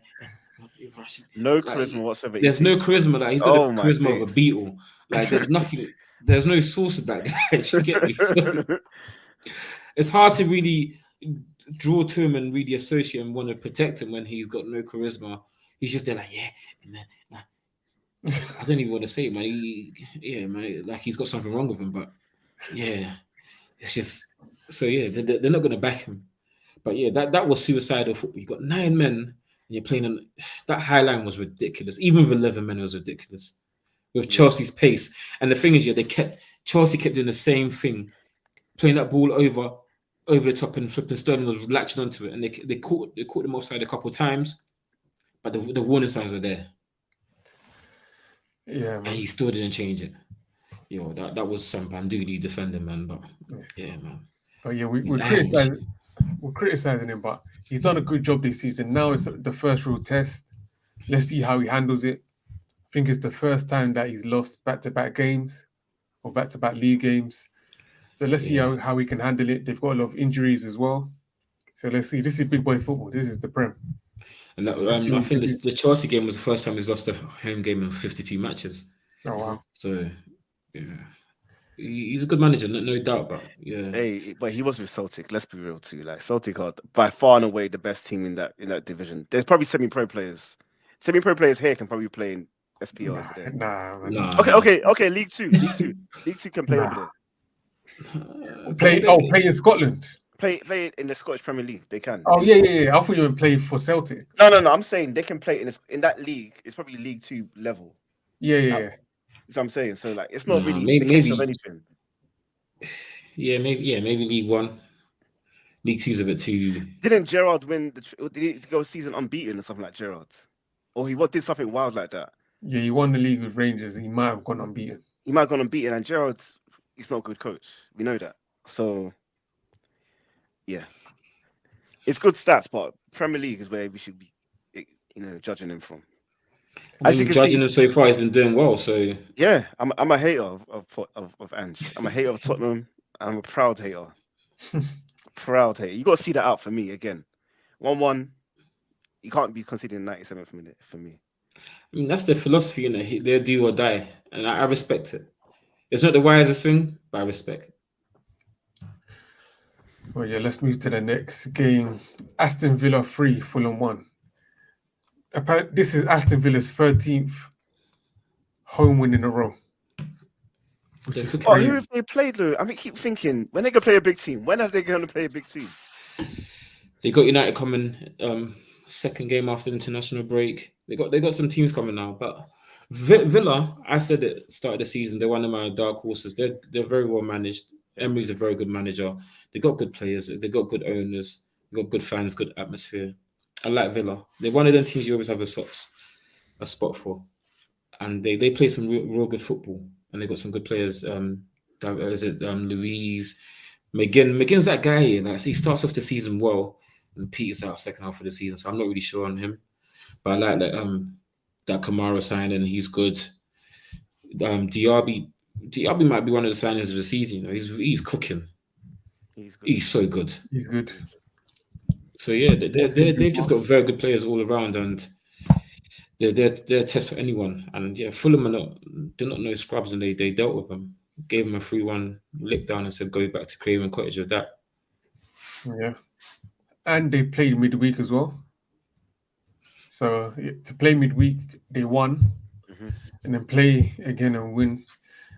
Russian. No Like, charisma whatsoever. There's no charisma. Like he's got the charisma of a beetle. Like there's nothing. There's no source of that guy. Do you get me? So, it's hard to really draw to him and really associate and want to protect him when he's got no charisma. He's just there like, yeah, and then I don't even want to say it, man. Man, like he's got something wrong with him, but yeah, it's just so yeah, they're not going to back him. But yeah, that was suicidal football. You got 9 men and you're playing on that high line was ridiculous. Even with 11 men, it was ridiculous. With Chelsea's pace, and the thing is, yeah, Chelsea kept doing the same thing, playing that ball over the top, and flipping Sterling was latching onto it, and they caught them offside a couple of times, but the warning signs were there. Yeah, and man. he still didn't change it. Yo, that was some Banduni defending, man. But yeah, man. But yeah, we're criticizing him, but he's done a good job this season. Now it's the first real test. Let's see how he handles it. I think it's the first time that he's lost back-to-back games or back-to-back league games. So let's see how he can handle it. They've got a lot of injuries as well. So let's see. This is big boy football. This is the Prem. And I think the Chelsea game was the first time he's lost a home game in 52 matches. Oh, wow. So, yeah. He's a good manager, no doubt. But yeah, hey, but he was with Celtic. Let's be real too. Like Celtic are by far and away the best team in that division. There's probably semi-pro players. Semi-pro players here can probably play in SPL over there. Nah. Okay. League Two can play over there. Play in Scotland. Play in the Scottish Premier League. They can. Oh yeah. I thought you would play for Celtic. No. I'm saying they can play in that league. It's probably League 2 level. Yeah. That's what I'm saying. So like, it's not really maybe, indication of anything. Yeah, maybe League 1. League 2 is a bit too. Didn't Gerrard win? Did he go season unbeaten or something like Gerrard? Or he did something wild like that? Yeah, he won the league with Rangers. He might have gone unbeaten. And Gerrard, he's not a good coach. We know that. So yeah, it's good stats, but Premier League is where we should be, judging him from. As you can judging him so far, he's been doing well. So yeah, I'm a hater of Ange. I'm a hater of Tottenham. I'm a proud hater. Proud here. You got to see that out for me again. 1-1. You can't be conceding 97th minute for me. I mean, that's their philosophy, innit? They're do or die, and I respect it. It's not the wisest thing, but I respect it. Well, yeah, let's move to the next game. Aston Villa 3, Fulham 1. This is Aston Villa's 13th home win in a row. Which is Oh, crazy. who have they played, Lou? I mean, keep thinking, when they going to play a big team? When are they going to play a big team? They got United coming second game after the international break. They got some teams coming now, but Villa, I said it start of the season, they're one of my dark horses. They're very well managed. Emery's a very good manager. They got good players. They got good owners. They got good fans, good atmosphere. I like Villa. They're one of them teams you always have a spot for, and they play some real good football, and they got some good players. Louise McGinn? McGinn's that guy here. Like, he starts off the season well and peters out second half of the season. So I'm not really sure on him, but I like that Kamara signing. He's good. Diaby might be one of the signings of the season. You know, he's cooking. He's good. He's so good. He's good. So yeah, they've just got very good players all around, and they're a test for anyone. And yeah, Fulham they're not no scrubs, and they dealt with them, gave them a 3-1 lick down, and said go back to Craven Cottage with that. Yeah, and they played midweek as well. So to play midweek, they won, and then play again and win.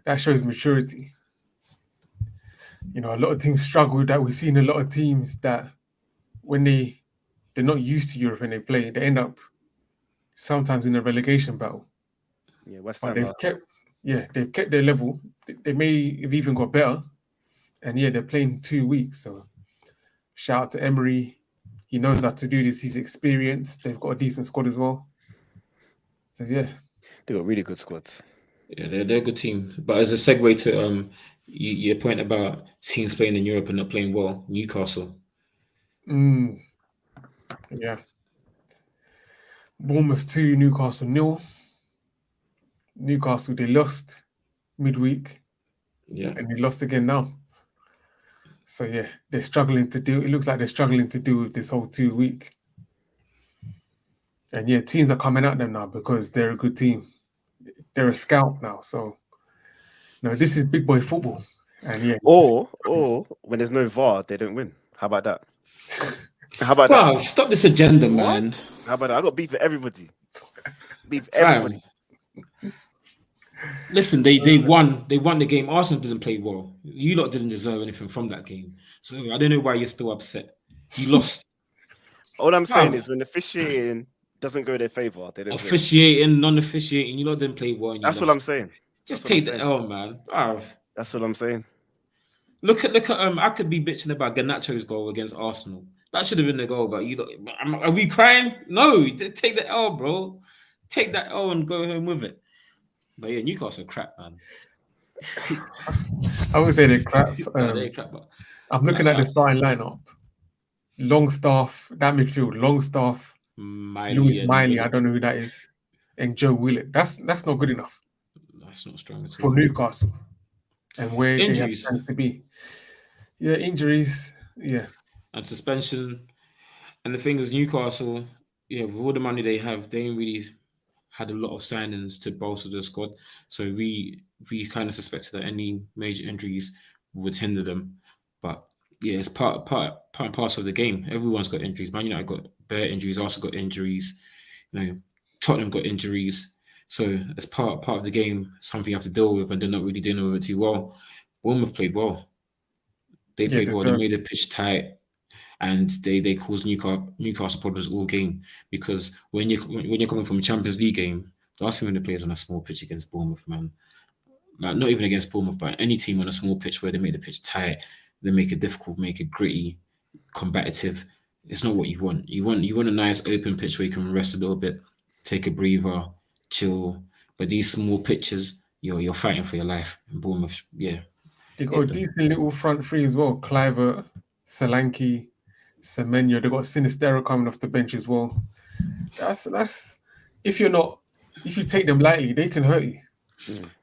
That shows maturity. You know, a lot of teams struggle with that. We've seen a lot of teams that when they're not used to Europe and they play, they end up sometimes in a relegation battle. Yeah, West But Ham. they've kept their level. They may have even got better. And yeah, they're playing 2 weeks. So shout out to Emery. He knows how to do this. He's experienced. They've got a decent squad as well. So yeah. They got a really good squad. Yeah, they're a good team. But as a segue to your point about teams playing in Europe and not playing well, Newcastle. Yeah. Bournemouth 2, Newcastle 0. Newcastle, they lost midweek. Yeah. And they lost again now. So yeah, it looks like they're struggling to do this whole 2 week. And yeah, teams are coming at them now because they're a good team. They're a scout now. So no, this is big boy football. And yeah. Or when there's no VAR, they don't win. How about that? How about that? Stop this agenda, man. How about that? I got beef for everybody. Beef for everybody. Listen, they won. They won the game. Arsenal didn't play well. You lot didn't deserve anything from that game. So I don't know why you're still upset. You lost. All I'm saying is when the officiating doesn't go their favour, they don't officiating, non-officiating. You lot didn't play well. That's what I'm saying. Just take the L, man. That's what I'm saying. Look at. I could be bitching about Garnacho's goal against Arsenal. That should have been the goal, but are we crying? No, take the L, bro. Take that L and go home with it. But yeah, Newcastle crap, man. I would say they're crap. They're crap, but I'm looking at the starting lineup. Longstaff, that midfield, Longstaff, Lewis Miley, I don't know who that is, and Joe Willett. That's not good enough. That's not strong at all. For Newcastle. And where injuries. They have to be. Yeah, injuries. Yeah. And suspension. And the thing is, Newcastle, yeah, with all the money they have, they ain't really had a lot of signings to bolster the squad. So we kind of suspected that any major injuries would hinder them. But yeah, it's part and parcel of the game. Everyone's got injuries. Man United got bare injuries, Arsenal got injuries, Tottenham got injuries. So it's part of the game, something you have to deal with, and they're not really dealing with it too well. Bournemouth played well. They played well. They made the pitch tight, and they caused Newcastle problems all game. Because when you're coming from a Champions League game, the last thing when they play is on a small pitch against Bournemouth, man. Like, not even against Bournemouth, but any team on a small pitch where they make the pitch tight, they make it difficult, make it gritty, combative. It's not what you want. You want a nice open pitch where you can rest a little bit, take a breather, chill. But these small pitches, you're fighting for your life. And Bournemouth, yeah. They got a decent little front three as well. Clivert, Solanke, Semenyo. They got Sinistero coming off the bench as well. That's if you take them lightly, they can hurt you.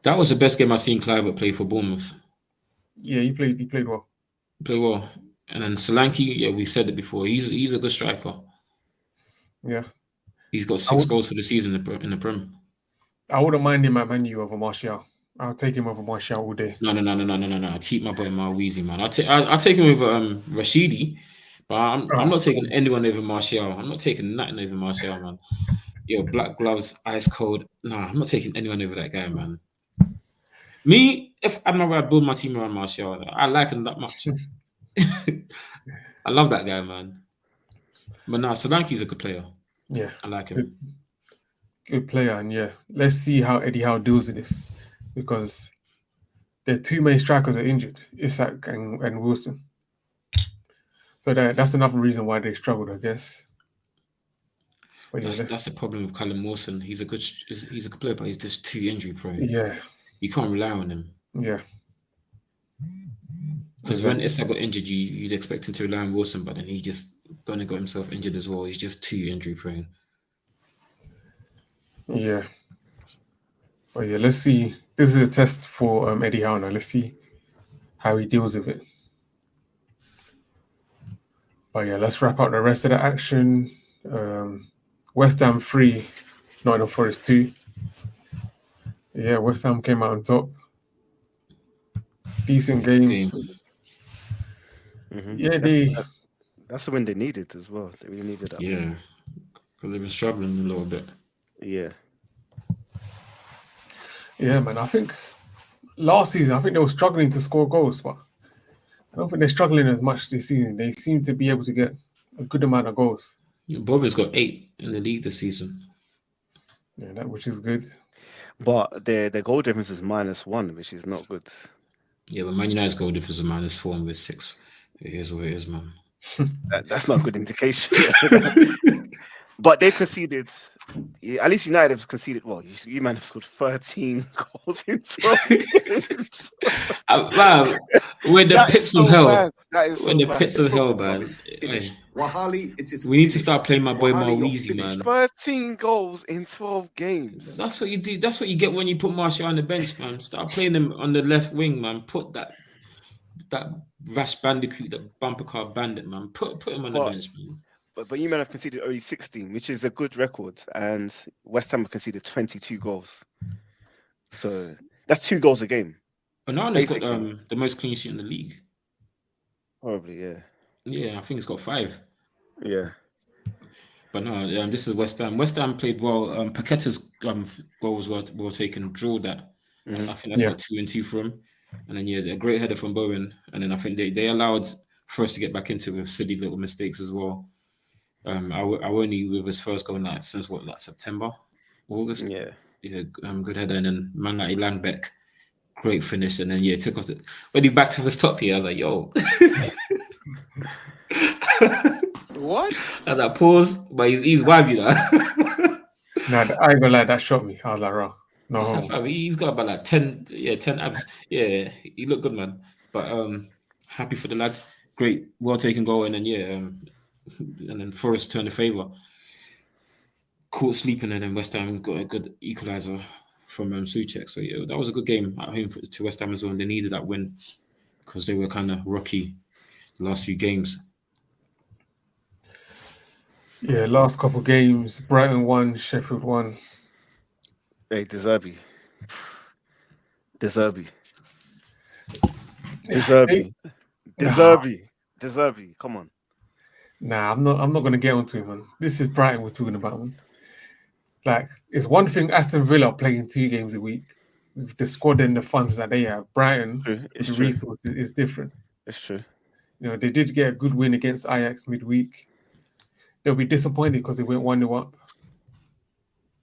That was the best game I've seen Clivert play for Bournemouth. Yeah, he played well. Played well. And then Solanke, yeah, we said it before. He's a good striker. Yeah. He's got 6 goals for the season in the Prem. I wouldn't mind him at Man U over Martial. I'll take him over Martial all day. No. Keep my boy Marweezy, man. I'll take him over Rashidi, but I'm not taking anyone over Martial. I'm not taking nothing over Martial, man. Yo, black gloves, ice cold. Nah, I'm not taking anyone over that guy, man. Me, if I remember I build my team around Martial, I like him that much. I love that guy, man. But now Solanke's a good player. Yeah. I like him. Good player, and yeah, let's see how Eddie Howe deals with this, because their 2 main strikers are injured, Isak and Wilson. So that's another reason why they struggled, I guess. But that's the problem with Callum Wilson. He's a good player, but he's just too injury prone. Yeah, you can't rely on him. Yeah, because when Isak got injured, you'd expect him to rely on Wilson, but then he just got himself injured as well. He's just too injury prone. Yeah. But yeah, let's see. This is a test for Eddie Howe now. Let's see how he deals with it. But yeah, let's wrap up the rest of the action. West Ham 3, Nottingham Forest 2. Yeah, West Ham came out on top. Decent game. Mm-hmm. Yeah, that's the win they needed as well. They really needed that. Yeah, because they've been struggling a little bit. Yeah. Yeah, man. I think last season, they were struggling to score goals, but I don't think they're struggling as much this season. They seem to be able to get a good amount of goals. Bournemouth's got 8 in the league this season. Yeah, which is good. But their goal difference is -1, which is not good. Yeah, but Man United's goal difference is -4 and we're 6. It is what it is, man. That's not a good indication. But they conceded. At least United have conceded. Well, you man have scored 13 goals in 12 games. Wow, we're the pits of hell. We're the pits of hell, man. We need to start playing my boy Marweezy, man. 13 goals in 12 games. That's what you do. That's what you get when you put Martial on the bench, man. Start playing him on the left wing, man. Put that rash bandicoot, that bumper car bandit, man. Put him on the bench, man. But you men have conceded only 16, which is a good record, and West Ham have conceded 22 goals. So that's 2 goals a game. Onana's got the most clean sheet in the league. Probably, yeah. Yeah, I think it's got 5. Yeah. But no, this is West Ham. West Ham played well. Paqueta's goals were taken, draw that. Mm-hmm. I think that's about 2 and 2 for him. And then a great header from Bowen. And then I think they allowed Forrest to get back into it with silly little mistakes as well. Awoni with his first goal since September, August. Yeah. Good header, and then man like Langbeck, great finish, and then took off when he backed to his top here. I was like, yo, what? I was like, pause, but he's wabby now. Nah, I ain't gonna lie, that shot me. I was like, raw. No, he's got about 10 abs. Yeah, he looked good, man. But happy for the lad. Great, well taken goal, and then and then Forest turned the favour. Caught sleeping, and then West Ham got a good equaliser from Souček. So that was a good game at home to West Ham as well. And they needed that win because they were kind of rocky the last few games. Yeah, last couple games, Brighton won, Sheffield won. Hey, De Zerbi. Come on. Nah, I'm not gonna get onto him, man. This is Brighton we're talking about, man. Like, it's one thing Aston Villa playing 2 games a week with the squad and the funds that they have. Brighton, the resources is different. It's true. They did get a good win against Ajax midweek. They'll be disappointed because they went 1-0 up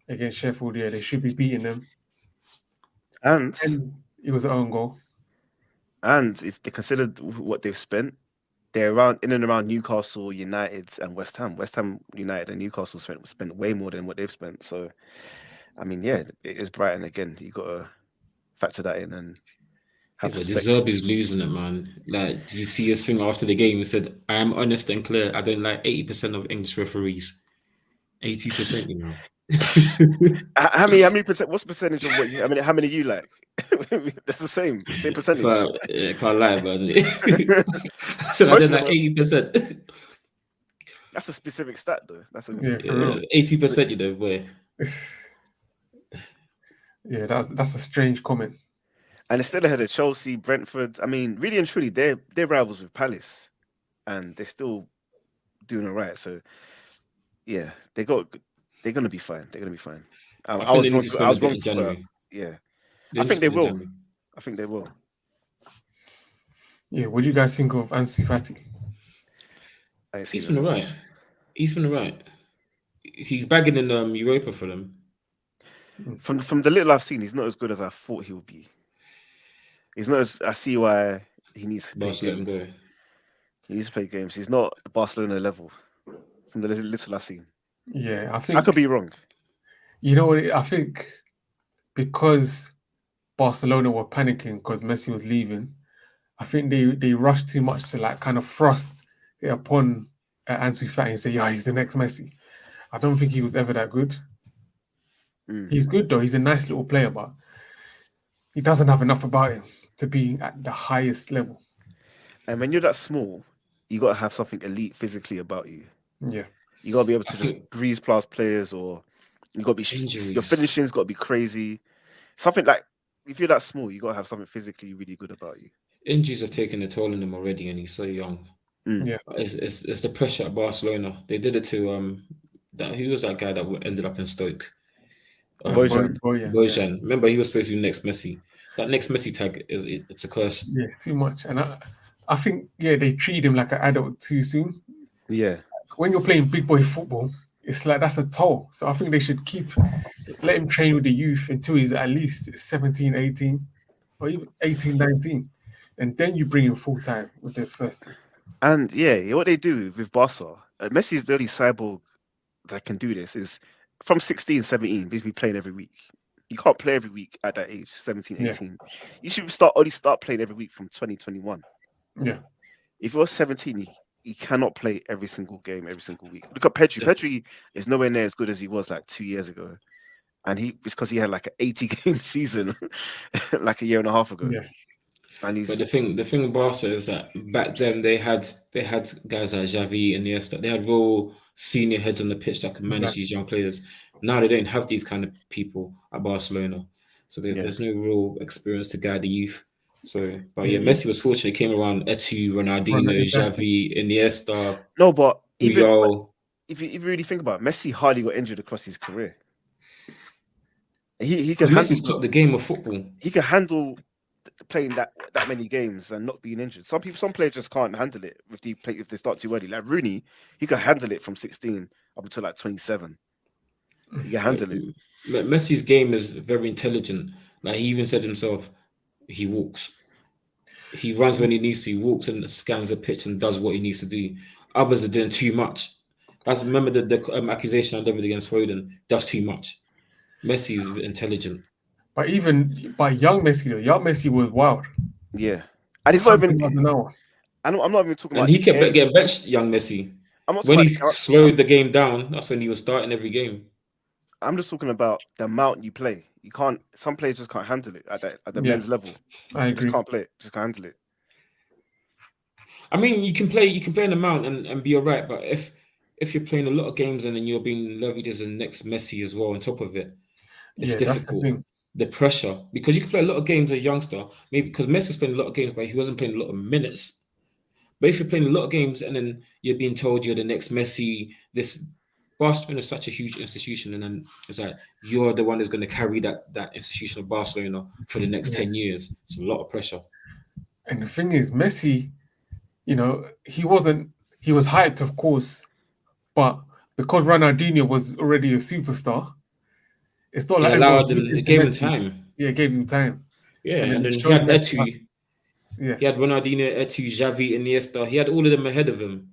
against Sheffield. Yeah, they should be beating them. And it was an own goal. And if they considered what they've spent, they're in and around Newcastle, United, and West Ham. West Ham, United, and Newcastle spent way more than what they've spent. So, I mean, it is Brighton again. You got to factor that in and have De Zerbi's losing it, man. Like, did you see his thing after the game? He said, "I am honest and clear. I don't like 80% of English referees. 80%, How many percent? What's the percentage of what you? I mean, how many you like? That's the same percentage. But I can't lie about it. So I Most did of like them 80%. That's a specific stat, though. That's a Yeah, for real. 80%, you know, boy. Yeah, that's a strange comment. and it's still ahead of Chelsea, Brentford. I mean, really and truly, they're rivals with Palace, and they're still doing all right. So yeah, they're gonna be fine. They're gonna be fine. I I think was they need wrong. to I spend a was bit wrong in to put out. January. Yeah, They I need to think they spend in will. January. I think they will. Yeah, what do you guys think of Ansu Fati? I ain't seen He's that been much. alright. He's been alright. He's bagging in Europa for them. From the little I've seen, he's not as good as I thought he would be. He's not as. I see why he needs to play Boss, let him games. go. He needs to play games. He's not Barcelona level. From the little I've seen, Yeah, I I think could be wrong. you know what I think because Barcelona were panicking because Messi was leaving. I think they rushed too much to like kind of thrust it upon Ansu Fati and say, yeah, he's the next Messi. I don't think he was ever that good. He's good though. He's a nice little player, but he doesn't have enough about him to be at the highest level. And when you're that small, you got to have something elite physically about you. Yeah. You got to be able to just breeze past players, or you got to be Injuries. your finishing's got to be crazy. Something like if you're that small, you got to have something physically really good about you. Injuries have taken a toll on him already, and he's so young. Yeah. It's the pressure at Barcelona. They did it to who was that guy that ended up in Stoke? Bojan. Bojan. Remember, he was supposed to be next Messi. That next Messi tag it's a curse. Yeah, it's too much. And I think, they treat him like an adult too soon. Yeah. When you're playing big boy football, it's like that's a toll. So I think they should let him train with the youth until he's at least 17, 18, or even 18, 19. And then you bring him full time with the first team. And what they do with Barca, Messi's the only cyborg that can do this, is from 16, 17, basically playing every week. You can't play every week at that age, 17, 18. You should only start playing every week from 2021. Yeah. If you're 17, he cannot play every single game, every single week. Look at Pedri. Yeah. Pedri is nowhere near as good as he was like 2 years ago. And it's because he had like an 80-game season like a year and a half ago. Yeah. And But the thing with Barca is that back then they had guys like Xavi and Iniesta. They had real senior heads on the pitch that could manage these young players. Now they don't have these kind of people at Barcelona, so there's no real experience to guide the youth. So, but Messi was fortunate. He came around Eto'o, Ronaldinho, Exactly. Xavi, Iniesta. No, but even Puyol. if you really think about it, Messi hardly got injured across his career. He can Messi's got the game of football. He can handle playing that many games and not being injured. Some players just can't handle it if they start too early. Like Rooney, he can handle it from 16 up until like 27. He can handle it. Messi's game is very intelligent. Like he even said himself, he walks. He runs when he needs to. He walks and scans the pitch and does what he needs to do. Others are doing too much. Remember the accusation I leveled against Foden. Does too much. Messi's intelligent. But even by young Messi was wild. Yeah, and he's not even. 100 miles an hour. I'm not even talking about. And he kept getting benched, young Messi. When he slowed the game down, that's when he was starting every game. I'm just talking about the amount you play. You can't. Some players just can't handle it at the men's level. I agree. Just can't play it. Just can't handle it. I mean, you can play an amount and be all right, but if you're playing a lot of games and then you're being levied as the next Messi as well on top of it, it's difficult. The pressure, because you can play a lot of games as a youngster, maybe because Messi's playing a lot of games, but he wasn't playing a lot of minutes. But if you're playing a lot of games and then you're being told you're the next Messi, this Barcelona is such a huge institution, and then it's like you're the one who's going to carry that institution of Barcelona for the next 10 years. It's a lot of pressure. And the thing is, Messi, he was hyped, of course, but because Ronaldinho was already a superstar, it's not like it gave him time. Yeah, it gave him time. Yeah, and then he had Eto'o. Yeah, he had Ronaldinho, Eto'o, Xavi, Iniesta. He had all of them ahead of him.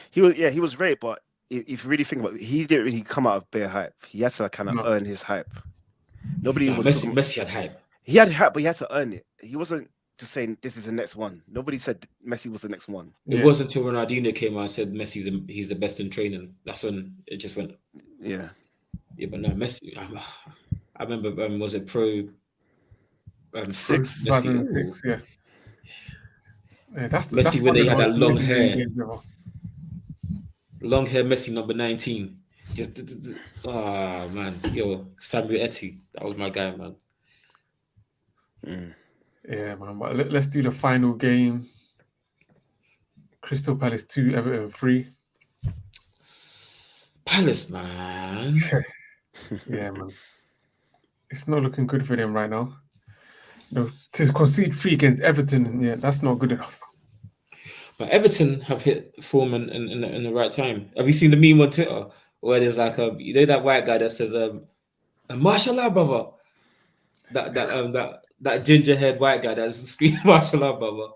He was great, but if you really think about it, he didn't really come out of bare hype. He had to kind of earn his hype. Messi had hype. He had hype, but he had to earn it. He wasn't just saying this is the next one. Nobody said Messi was the next one. It wasn't until Ronaldinho came out and said he's the best in training. That's when it just went. Yeah. Yeah, but no, Messi. I remember. Was it Pro? Six. Messi. 2006, yeah. That's Messi when one he of the had that most long legendary hair. games ever. Long hair Messi number 19. Just man, yo, Samuel Eti. That was my guy, man. Yeah, man. But let's do the final game. Crystal Palace 2, Everton 3. Palace, man. Yeah, man. It's not looking good for them right now. No, to concede 3 against Everton, yeah, that's not good enough. But Everton have hit form in the right time. Have you seen the meme on Twitter where there's like that white guy that says "Mashallah, brother." That ginger haired white guy that's screaming "Mashallah, brother."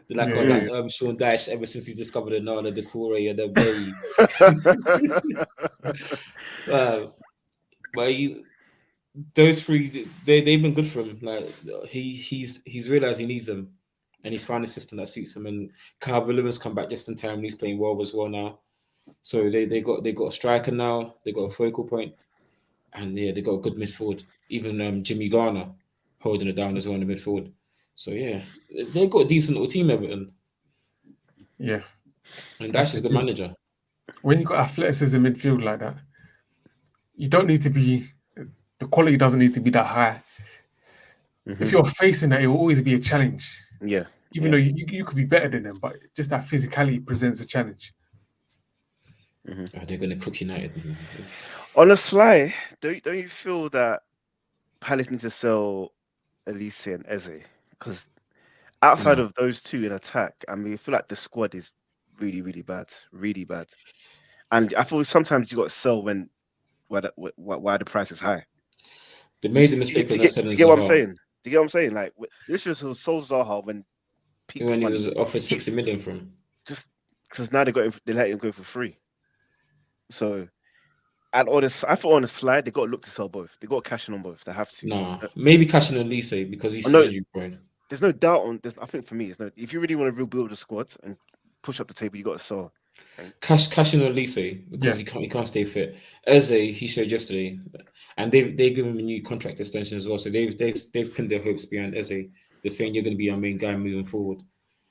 They're like, Yeah, that's Sean Dyche ever since he discovered the Nana, the Kure, and the Berry. But those 3, they've been good for him. Like he's realized he needs them, and he's found a system that suits him. And Calvert-Lewin's come back just in time. And he's playing well as well now. So they got a striker now. They got a focal point, and yeah, they got a good midfield. Even Jimmy Garner holding it down as well in the midfield. So yeah, they've got a decent little team, Everton. yeah. And Dash is a good manager. When you got athleticism in midfield like that, you don't need to be. The quality doesn't need to be that high. If you're facing that, it will always be a challenge. Yeah. Even though you could be better than them, but just that physicality presents a challenge. They're going to cook United. On the sly, don't you feel that Palace need to sell Elise and Eze? Because outside of those two in attack, I mean, I feel like the squad is really, really bad. Really bad. And I feel sometimes you got to sell when why the price is high. They made the mistake of to get what I'm saying. Do you get what I'm saying? Like this was sold Zaha when he was offered 60 million for him. Just because now they let him go for free. So, and I thought on the slide they got to look to sell both. They got to cash in on both. They have to. No, maybe cashing on Lise because he's injury prone. There's no doubt on this. I think for me, if you really want to rebuild the squad and push up the table, you got to sell. Cashing on Lise because he can't stay fit. Eze, he showed yesterday, and they give him a new contract extension as well. So they've pinned their hopes behind Eze. They're saying you're going to be our main guy moving forward.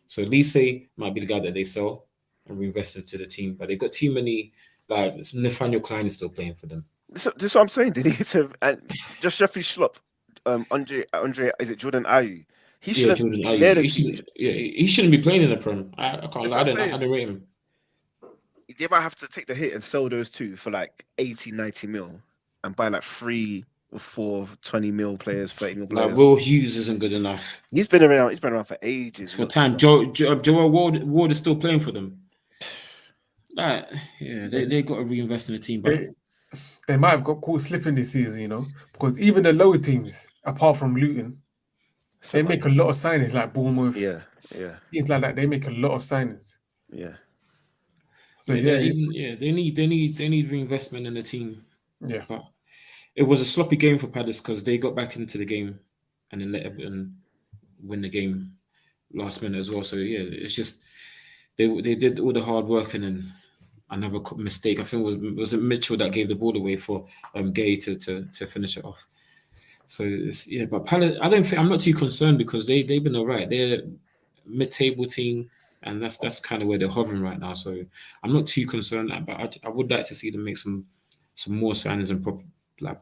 So Lise might be the guy that they sell and reinvest into the team, but they've got too many. Like Nathaniel Klein is still playing for them. This is what I'm saying. They need to just Jeffrey Schlupp, Andre. Is it Jordan Ayew? He shouldn't be there. He shouldn't be playing in the Prem. I can't lie. I don't rate him. They might have to take the hit and sell those two for like 80, 90 mil and buy like 3 or 4 20 mil players, 30 mil players. Like Will Hughes isn't good enough. He's been around for ages. For time. Joel Ward is still playing for them. Like, yeah, they got to reinvest in the team. But they might have got caught slipping this season, because even the lower teams, apart from Luton, they make a lot of signings, like Bournemouth. Yeah. Things like that. They make a lot of signings. Yeah. So they need reinvestment in the team. Yeah. But it was a sloppy game for Palace because they got back into the game and then let Everton win the game last minute as well. So yeah, it's just they did all the hard work and then another mistake. I think was it Mitchell that gave the ball away for Gay to finish it off. So but Palace, I'm not too concerned because they've been all right. They're a mid-table team, and that's kind of where they're hovering right now. So I'm not too concerned, but I would like to see them make some more signings and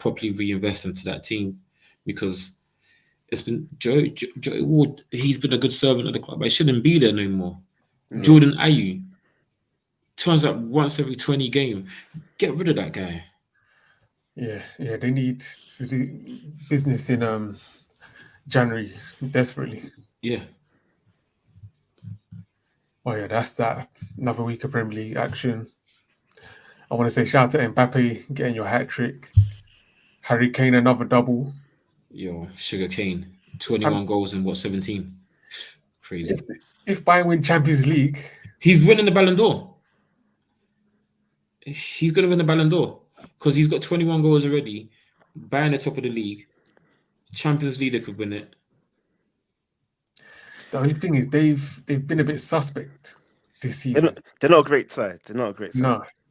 properly reinvest into that team because it's been Joe Ward. He's been a good servant of the club, but he shouldn't be there no more. Yeah. Jordan Ayew turns up once every 20 game. Get rid of that guy. Yeah, they need to do business in January desperately. Yeah. Oh yeah, that's that. Another week of Premier League action. I want to say shout out to Mbappe getting your hat trick. Harry Kane another double. Yo, Sugar Kane, 21 goals in 17? Crazy. If Bayern win Champions League, he's winning the Ballon d'Or. He's going to win the Ballon d'Or because he's got 21 goals already. Bayern the top of the league. Champions League they could win it. The only thing is they've been a bit suspect this season. They're not a great side. No,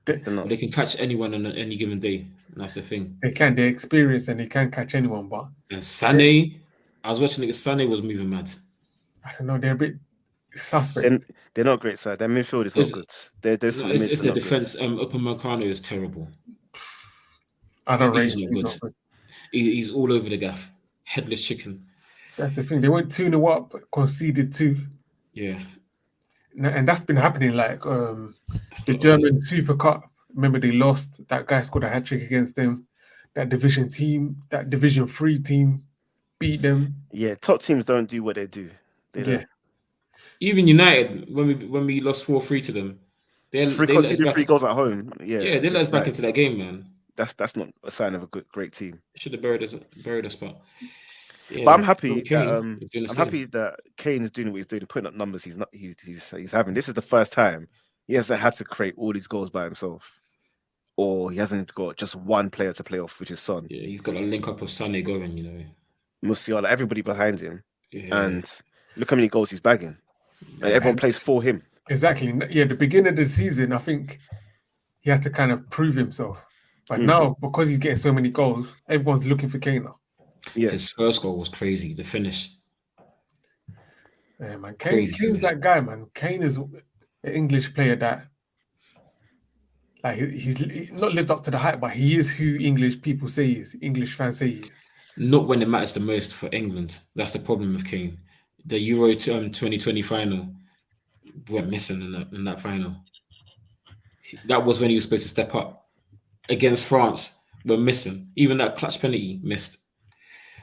They're not. They can catch anyone on any given day. And that's the thing. They're experienced and they can catch anyone, but And Sané, I was watching it. Sané was moving mad. I don't know. They're a bit suspect. They're not great side. Their midfield is not good. There's No, it's the defense. Upamecano is terrible. I don't rate He's him. not He's good. not good. He's all over the gaff. Headless chicken. That's the thing. They went 2-0 up, conceded 2. Yeah. And that's been happening. Like the German Super Cup. Remember they lost. That guy scored a hat trick against them. That Division 3 team, beat them. Yeah, top teams don't do what they do. They don't. Even United, when we lost 4-3 to them, they conceded 3 goals at home. Yeah, they let us back into that game, man. That's not a sign of a great team. Should have buried us, but yeah. But I'm happy that Kane is doing what he's doing, putting up numbers he's having. This is the first time he hasn't had to create all these goals by himself, or he hasn't got just one player to play off, which is Son. Yeah, he's got a link up of Sané going, you know. Musiala, everybody behind him, Yeah. and look how many goals he's bagging. And everyone plays for him. Exactly. Yeah, the beginning of the season, I think he had to kind of prove himself. But now, because he's getting so many goals, everyone's looking for Kane now. Yeah. His first goal was crazy. The finish. Yeah, man. Kane's that guy, man. Kane is an English player that, like, he's not lived up to the hype, but he is who English people say he is. English fans say he is. Not when it matters the most for England. That's the problem with Kane. The Euro 2020 final, went missing in that final. That was when he was supposed to step up. Against France, we're missing. Even that clutch penalty missed.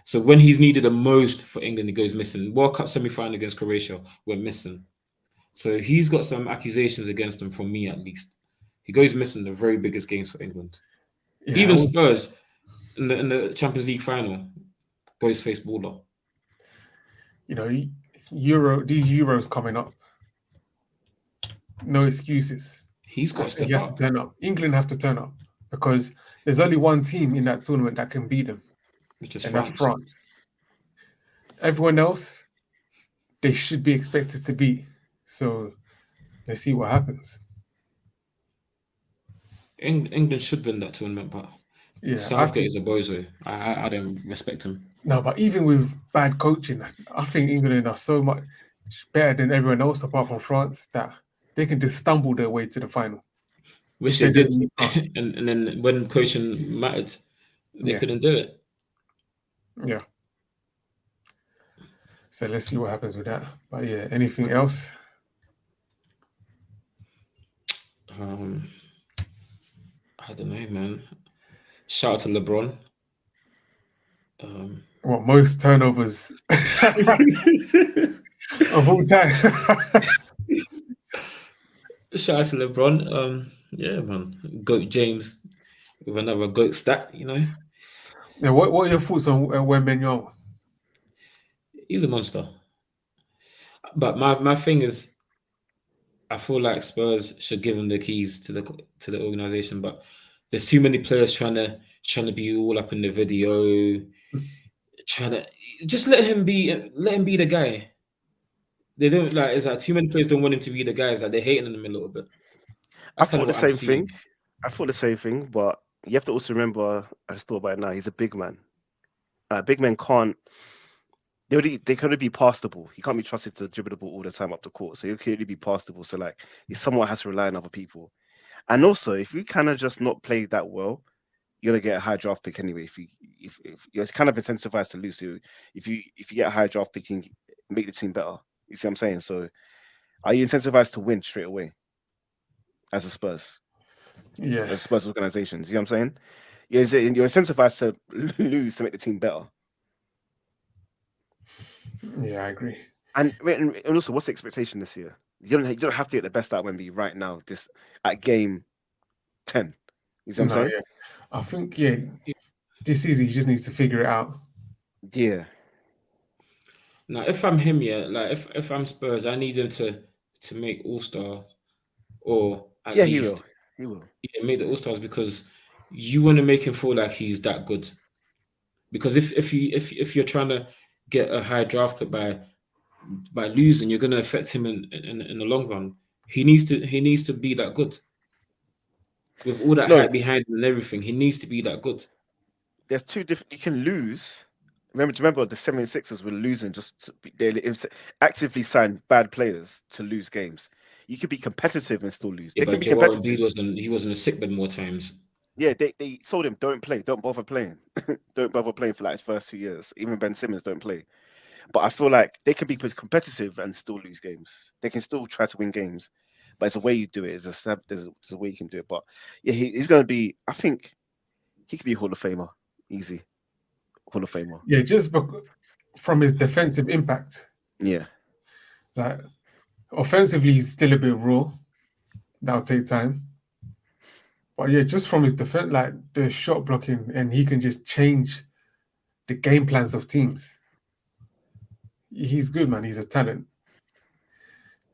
So when he's needed the most for England, he goes missing. World Cup semi-final against Croatia, we're missing. So he's got some accusations against him, from me at least. He goes missing the very biggest games for England. Yeah, Even Spurs in the Champions League final goes face baller. You know, these Euros coming up. No excuses. He's got to step You have up. to turn up. England have to turn up because there's only one team in that tournament that can beat them, Which is and France. that's France. Everyone else, they should be expected to beat. So let's see what happens. England should win that tournament, but Yeah, Southgate is a bozo. I don't respect him. No, but even with bad coaching, I think England are so much better than everyone else apart from France that they can just stumble their way to the final. Which they did. and then when coaching mattered, they couldn't do it. Yeah. So let's see what happens with that. But yeah, anything else? I don't know, man. Shout out to LeBron. What, most turnovers of all time? Shout out to LeBron. Yeah, man. Goat James with another goat stat, you know. Yeah, what are your thoughts on Wembenyama? He's a monster. But my thing is, I feel like Spurs should give him the keys to the organization, but there's too many players trying to be all up in the video, trying to just let him be the guy. They don't like. It's like too many players don't want him to be the guy. It's like they're hating on him a little bit. I thought the same thing. I thought the same thing, but you have to also remember. I just thought about it now. He's a big man. Big men can't. They can only be passable. He can't be trusted to dribble the ball all the time up the court. So he can only be passable. So like, he somewhat has to rely on other people. And also, if you kind of just not play that well, you're gonna get a high draft pick anyway. If you're kind of incentivized to lose, so if you get a high draft pick, you can make the team better. You see what I'm saying? So, are you incentivized to win straight away as a Spurs? Yeah, as a Spurs organization. You see what I'm saying? You're incentivized to lose to make the team better. Yeah, I agree. And also, what's the expectation this year? You don't have to get the best out of Wemby right now. This at game 10. You see what I'm saying? Yeah. I think this season he just needs to figure it out. Yeah. Now, if I'm him, like if I'm Spurs, I need him to make All-Star, or at least he will. Yeah, make the All-Stars, because you want to make him feel like he's that good. Because if you're trying to get a high draft pick by losing, you're going to affect him in the long run. He needs to be that good. With all that No. hype behind him and everything, he needs to be that good. There's two different. You can lose. Remember the 76ers were losing they actively signed bad players to lose games. You could be competitive and still lose. Yeah, They can but be Joel competitive. Embiid he was in a sickbed more times. Yeah, they told him don't play, don't bother playing, don't bother playing for like his first 2 years. Even Ben Simmons don't play. But I feel like they can be competitive and still lose games. They can still try to win games, but it's a way you do it. There's a way you can do it. But yeah, he's going to be. I think he could be a Hall of Famer, easy. Hall of Famer. Yeah, just from his defensive impact. Yeah. Like offensively, he's still a bit raw. That'll take time. But yeah, just from his defense, like the shot blocking, and he can just change the game plans of teams. He's good, man. He's a talent.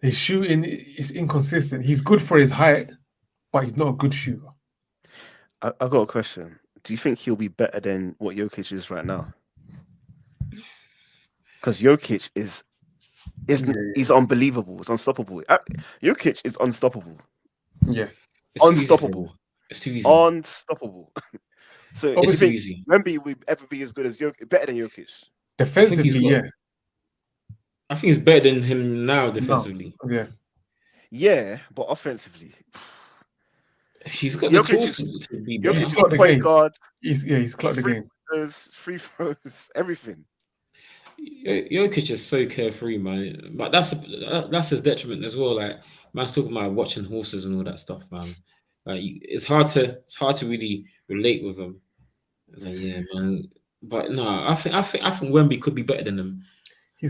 His shooting is inconsistent. He's good for his height, but he's not a good shooter. I've got a question. Do you think he'll be better than what Jokic is right now? Because Jokic he's unbelievable. It's unstoppable. Jokic is unstoppable. Yeah. It's unstoppable. It's too easy. Unstoppable. So It's you too think easy. Wemby will ever be as good as Jokic, better than Jokic? Defensively, yeah. I think he's better than him now defensively. No. Yeah. Yeah, but offensively. He's got the Jokic tools to be better. Jokic is point guard. He's clocked the game. Free throws, everything. Jokic is so carefree, man. But that's his detriment as well. Like, man's talking about watching horses and all that stuff, man. Like, it's hard to really relate with him. It's like, yeah, man. But no, I think Wemby could be better than him.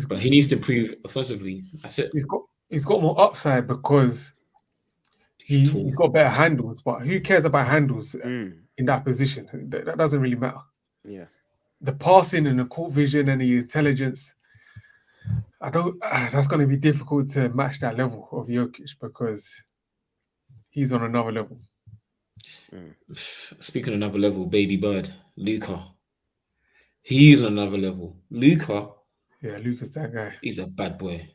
But he needs to improve offensively. That's it. He's got more upside because he's got better handles. But who cares about handles in that position? That doesn't really matter. Yeah. The passing and the court vision and the intelligence, that's going to be difficult to match that level of Jokic because he's on another level. Speaking of another level, baby bird, Luka. He's on another level. Luka. Yeah, Luka's that guy. He's a bad boy.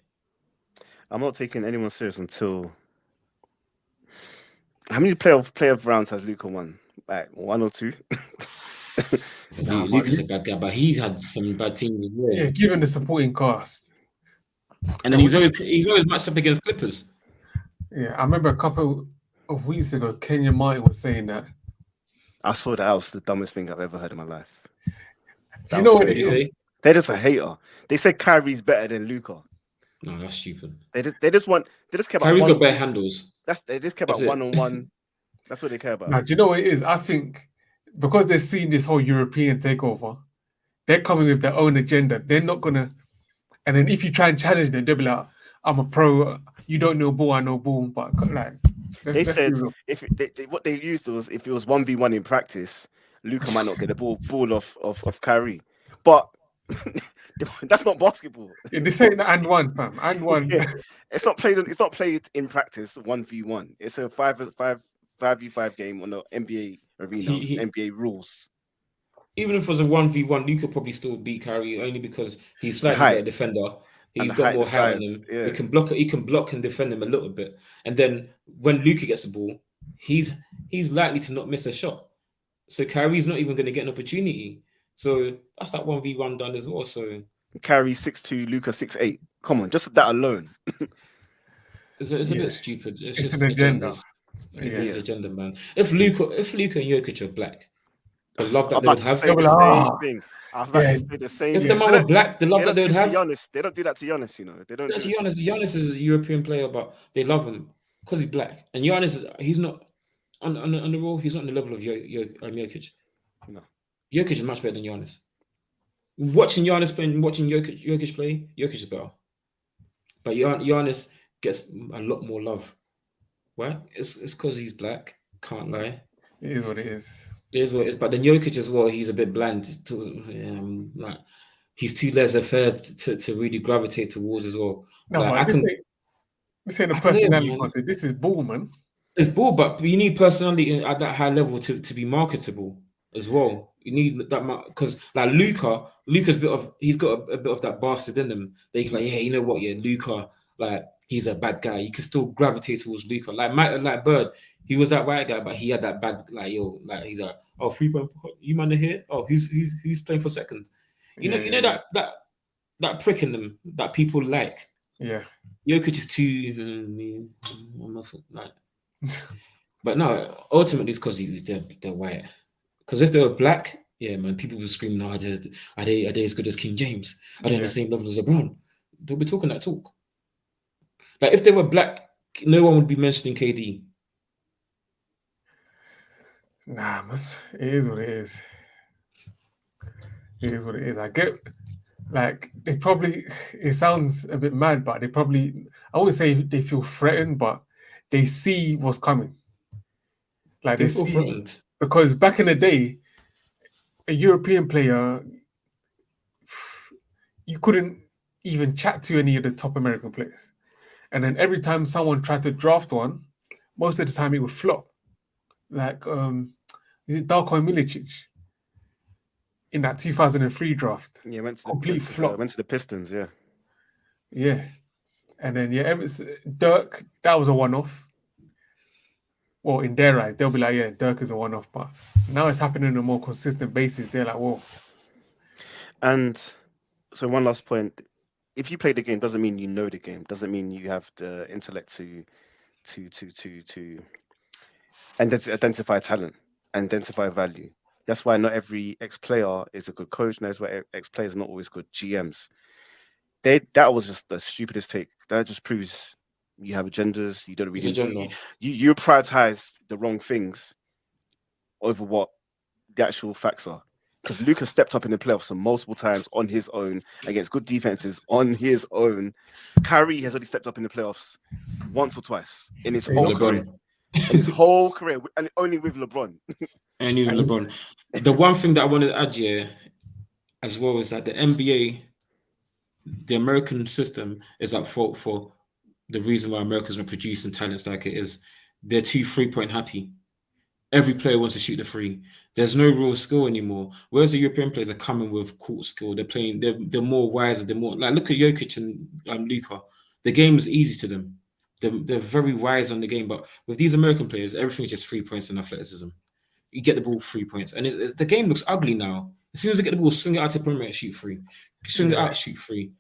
I'm not taking anyone serious until... How many playoff rounds has Luka won? Like 1 or 2? Luka's a bad guy, but he's had some bad teams as well. Yeah, given the supporting cast. And then he's always matched up against Clippers. Yeah, I remember a couple of weeks ago, Kenya Martin was saying that. I saw that was the dumbest thing I've ever heard in my life. Do you know what he say? They're just a hater. They said Kyrie's better than Luka. No, that's stupid. They just care about Kyrie's got better handles. They just care about one-on-one. That's what they care about. Now, do you know what it is? I think because they're seeing this whole European takeover, they're coming with their own agenda. They're not gonna. And then if you try and challenge them, they'll be like, "I'm a pro. You don't know ball. I know ball." But like, they said what they used was if it was 1v1 in practice, Luka might not get the ball off Kyrie. But that's not basketball. Yeah, this ain't and one, fam. And one. Yeah. It's not played in practice 1v1. It's a 5v5 game on the NBA arena, NBA rules. Even if it was a 1v1, Luka probably still beat Kyrie only because he's slightly better defender. He's got more height on him. Yeah. He can block and defend him a little bit. And then when Luka gets the ball, he's likely to not miss a shot. So Kyrie's not even going to get an opportunity. So that's that 1v1 done as well. So Kyrie 6'2", Luka 6'8". Come on, just that alone. It's a bit stupid. It's just an agenda. It's an agenda, man. If Luka and Jokic are black, the love that they would have. I was about to say the same If thing. the man were black, the love that they would have. Giannis, they don't do that to Giannis, you know. They don't. Giannis is a European player, but they love him because he's black. And Giannis, he's not on the role. He's not on the level of Jokic. No, Jokic is much better than Giannis. Watching Giannis play and watching Jokic play, Jokic is better. But Giannis gets a lot more love. Why? It's because he's black. Can't lie. It is what it is. It is what it is. But then Jokic as well, he's a bit bland. Like he's too laissez-faire to really gravitate towards as well. No, like, this ain't a personality contest. This is ball, man. It's ball, but you need personality at that high level to be marketable as well. You need that because like Luka's he's got a bit of that bastard in him. They can like, yeah, you know what, yeah, Luka, like he's a bad guy. You can still gravitate towards Luka. Like Bird, he was that white guy, but he had that bad he's like, oh, 3 point, you man are here. Oh, who's playing for seconds? You know that prick in them that people like. Yeah. Jokic is too like, but no, ultimately it's because they're white. Because if they were black, yeah, man, people were screaming, "Oh, are they as good as King James? Are they on the same level as LeBron?" They'll be talking that talk. Like if they were black, no one would be mentioning KD. Nah, man, it is what it is. It is what it is. I get, like, they probably, it sounds a bit mad, but they probably, I wouldn't say they feel threatened, but they see what's coming. Like They they feel see, threatened. because back in the day, a European player, you couldn't even chat to any of the top American players. And then every time someone tried to draft one, most of the time it would flop. Like, is it Darko Milicic in that 2003 draft? Yeah, went to Complete flop. went to the Pistons. Yeah. Yeah. And then, Dirk, that was a one-off. Well, in their eyes, they'll be like, yeah, Dirk is a one-off. But now it's happening on a more consistent basis. They're like, whoa. And so one last point. If you play the game, doesn't mean you know the game. Doesn't mean you have the intellect to identify talent, identify value. That's why not every ex-player is a good coach. And that's why ex-players are not always good GMs. That was just the stupidest take. That just proves you have agendas. You don't really you prioritize the wrong things over what the actual facts are. Because Lucas stepped up in the playoffs multiple times on his own against good defenses on his own. Kyrie has only stepped up in the playoffs once or twice in his whole career. In his whole career, and only with LeBron. And even LeBron. The one thing that I wanted to add here as well is that the NBA, the American system, is at fault for the reason why America's not producing talents like it is. They're too 3-point happy. Every player wants to shoot the three. There's no real skill anymore. Whereas the European players are coming with court skill. They're playing. They're more wiser. They're more like, look at Jokic and Luka. The game is easy to them. They're very wise on the game. But with these American players, everything's just 3 points and athleticism. You get the ball 3 points, and the game looks ugly now. As soon as they get the ball, swing it out to the perimeter, shoot free. Swing it out, shoot free.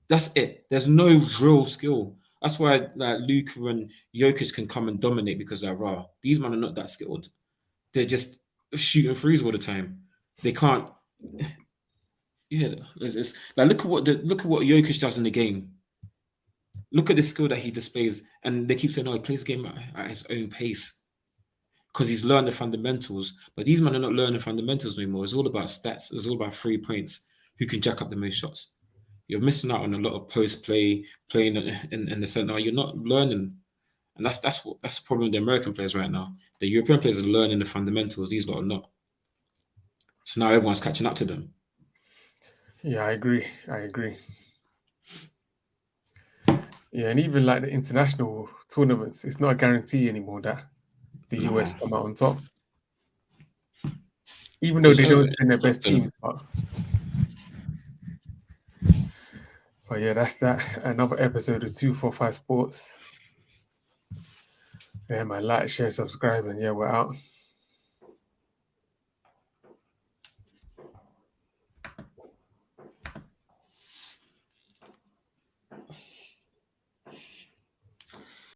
That's it. There's no real skill. That's why like Luka and Jokic can come and dominate because they're raw. These men are not that skilled. They're just shooting threes all the time. They can't. Yeah, it's like look at what Jokic does in the game. Look at the skill that he displays, and they keep saying, "Oh, he plays the game at his own pace because he's learned the fundamentals." But these men are not learning fundamentals anymore. It's all about stats. It's all about 3 points. Who can jack up the most shots? You're missing out on a lot of post play, playing in the center. You're not learning, and that's the problem with the American players right now. The European players are learning the fundamentals. These lot are not. So now everyone's catching up to them. Yeah, I agree. Yeah, and even like the international tournaments, it's not a guarantee anymore that the US come out on top. Even though they don't send their best teams, but yeah, that's that. Another episode of 245 Sports. Yeah, man, like, share, subscribe, and yeah, we're out.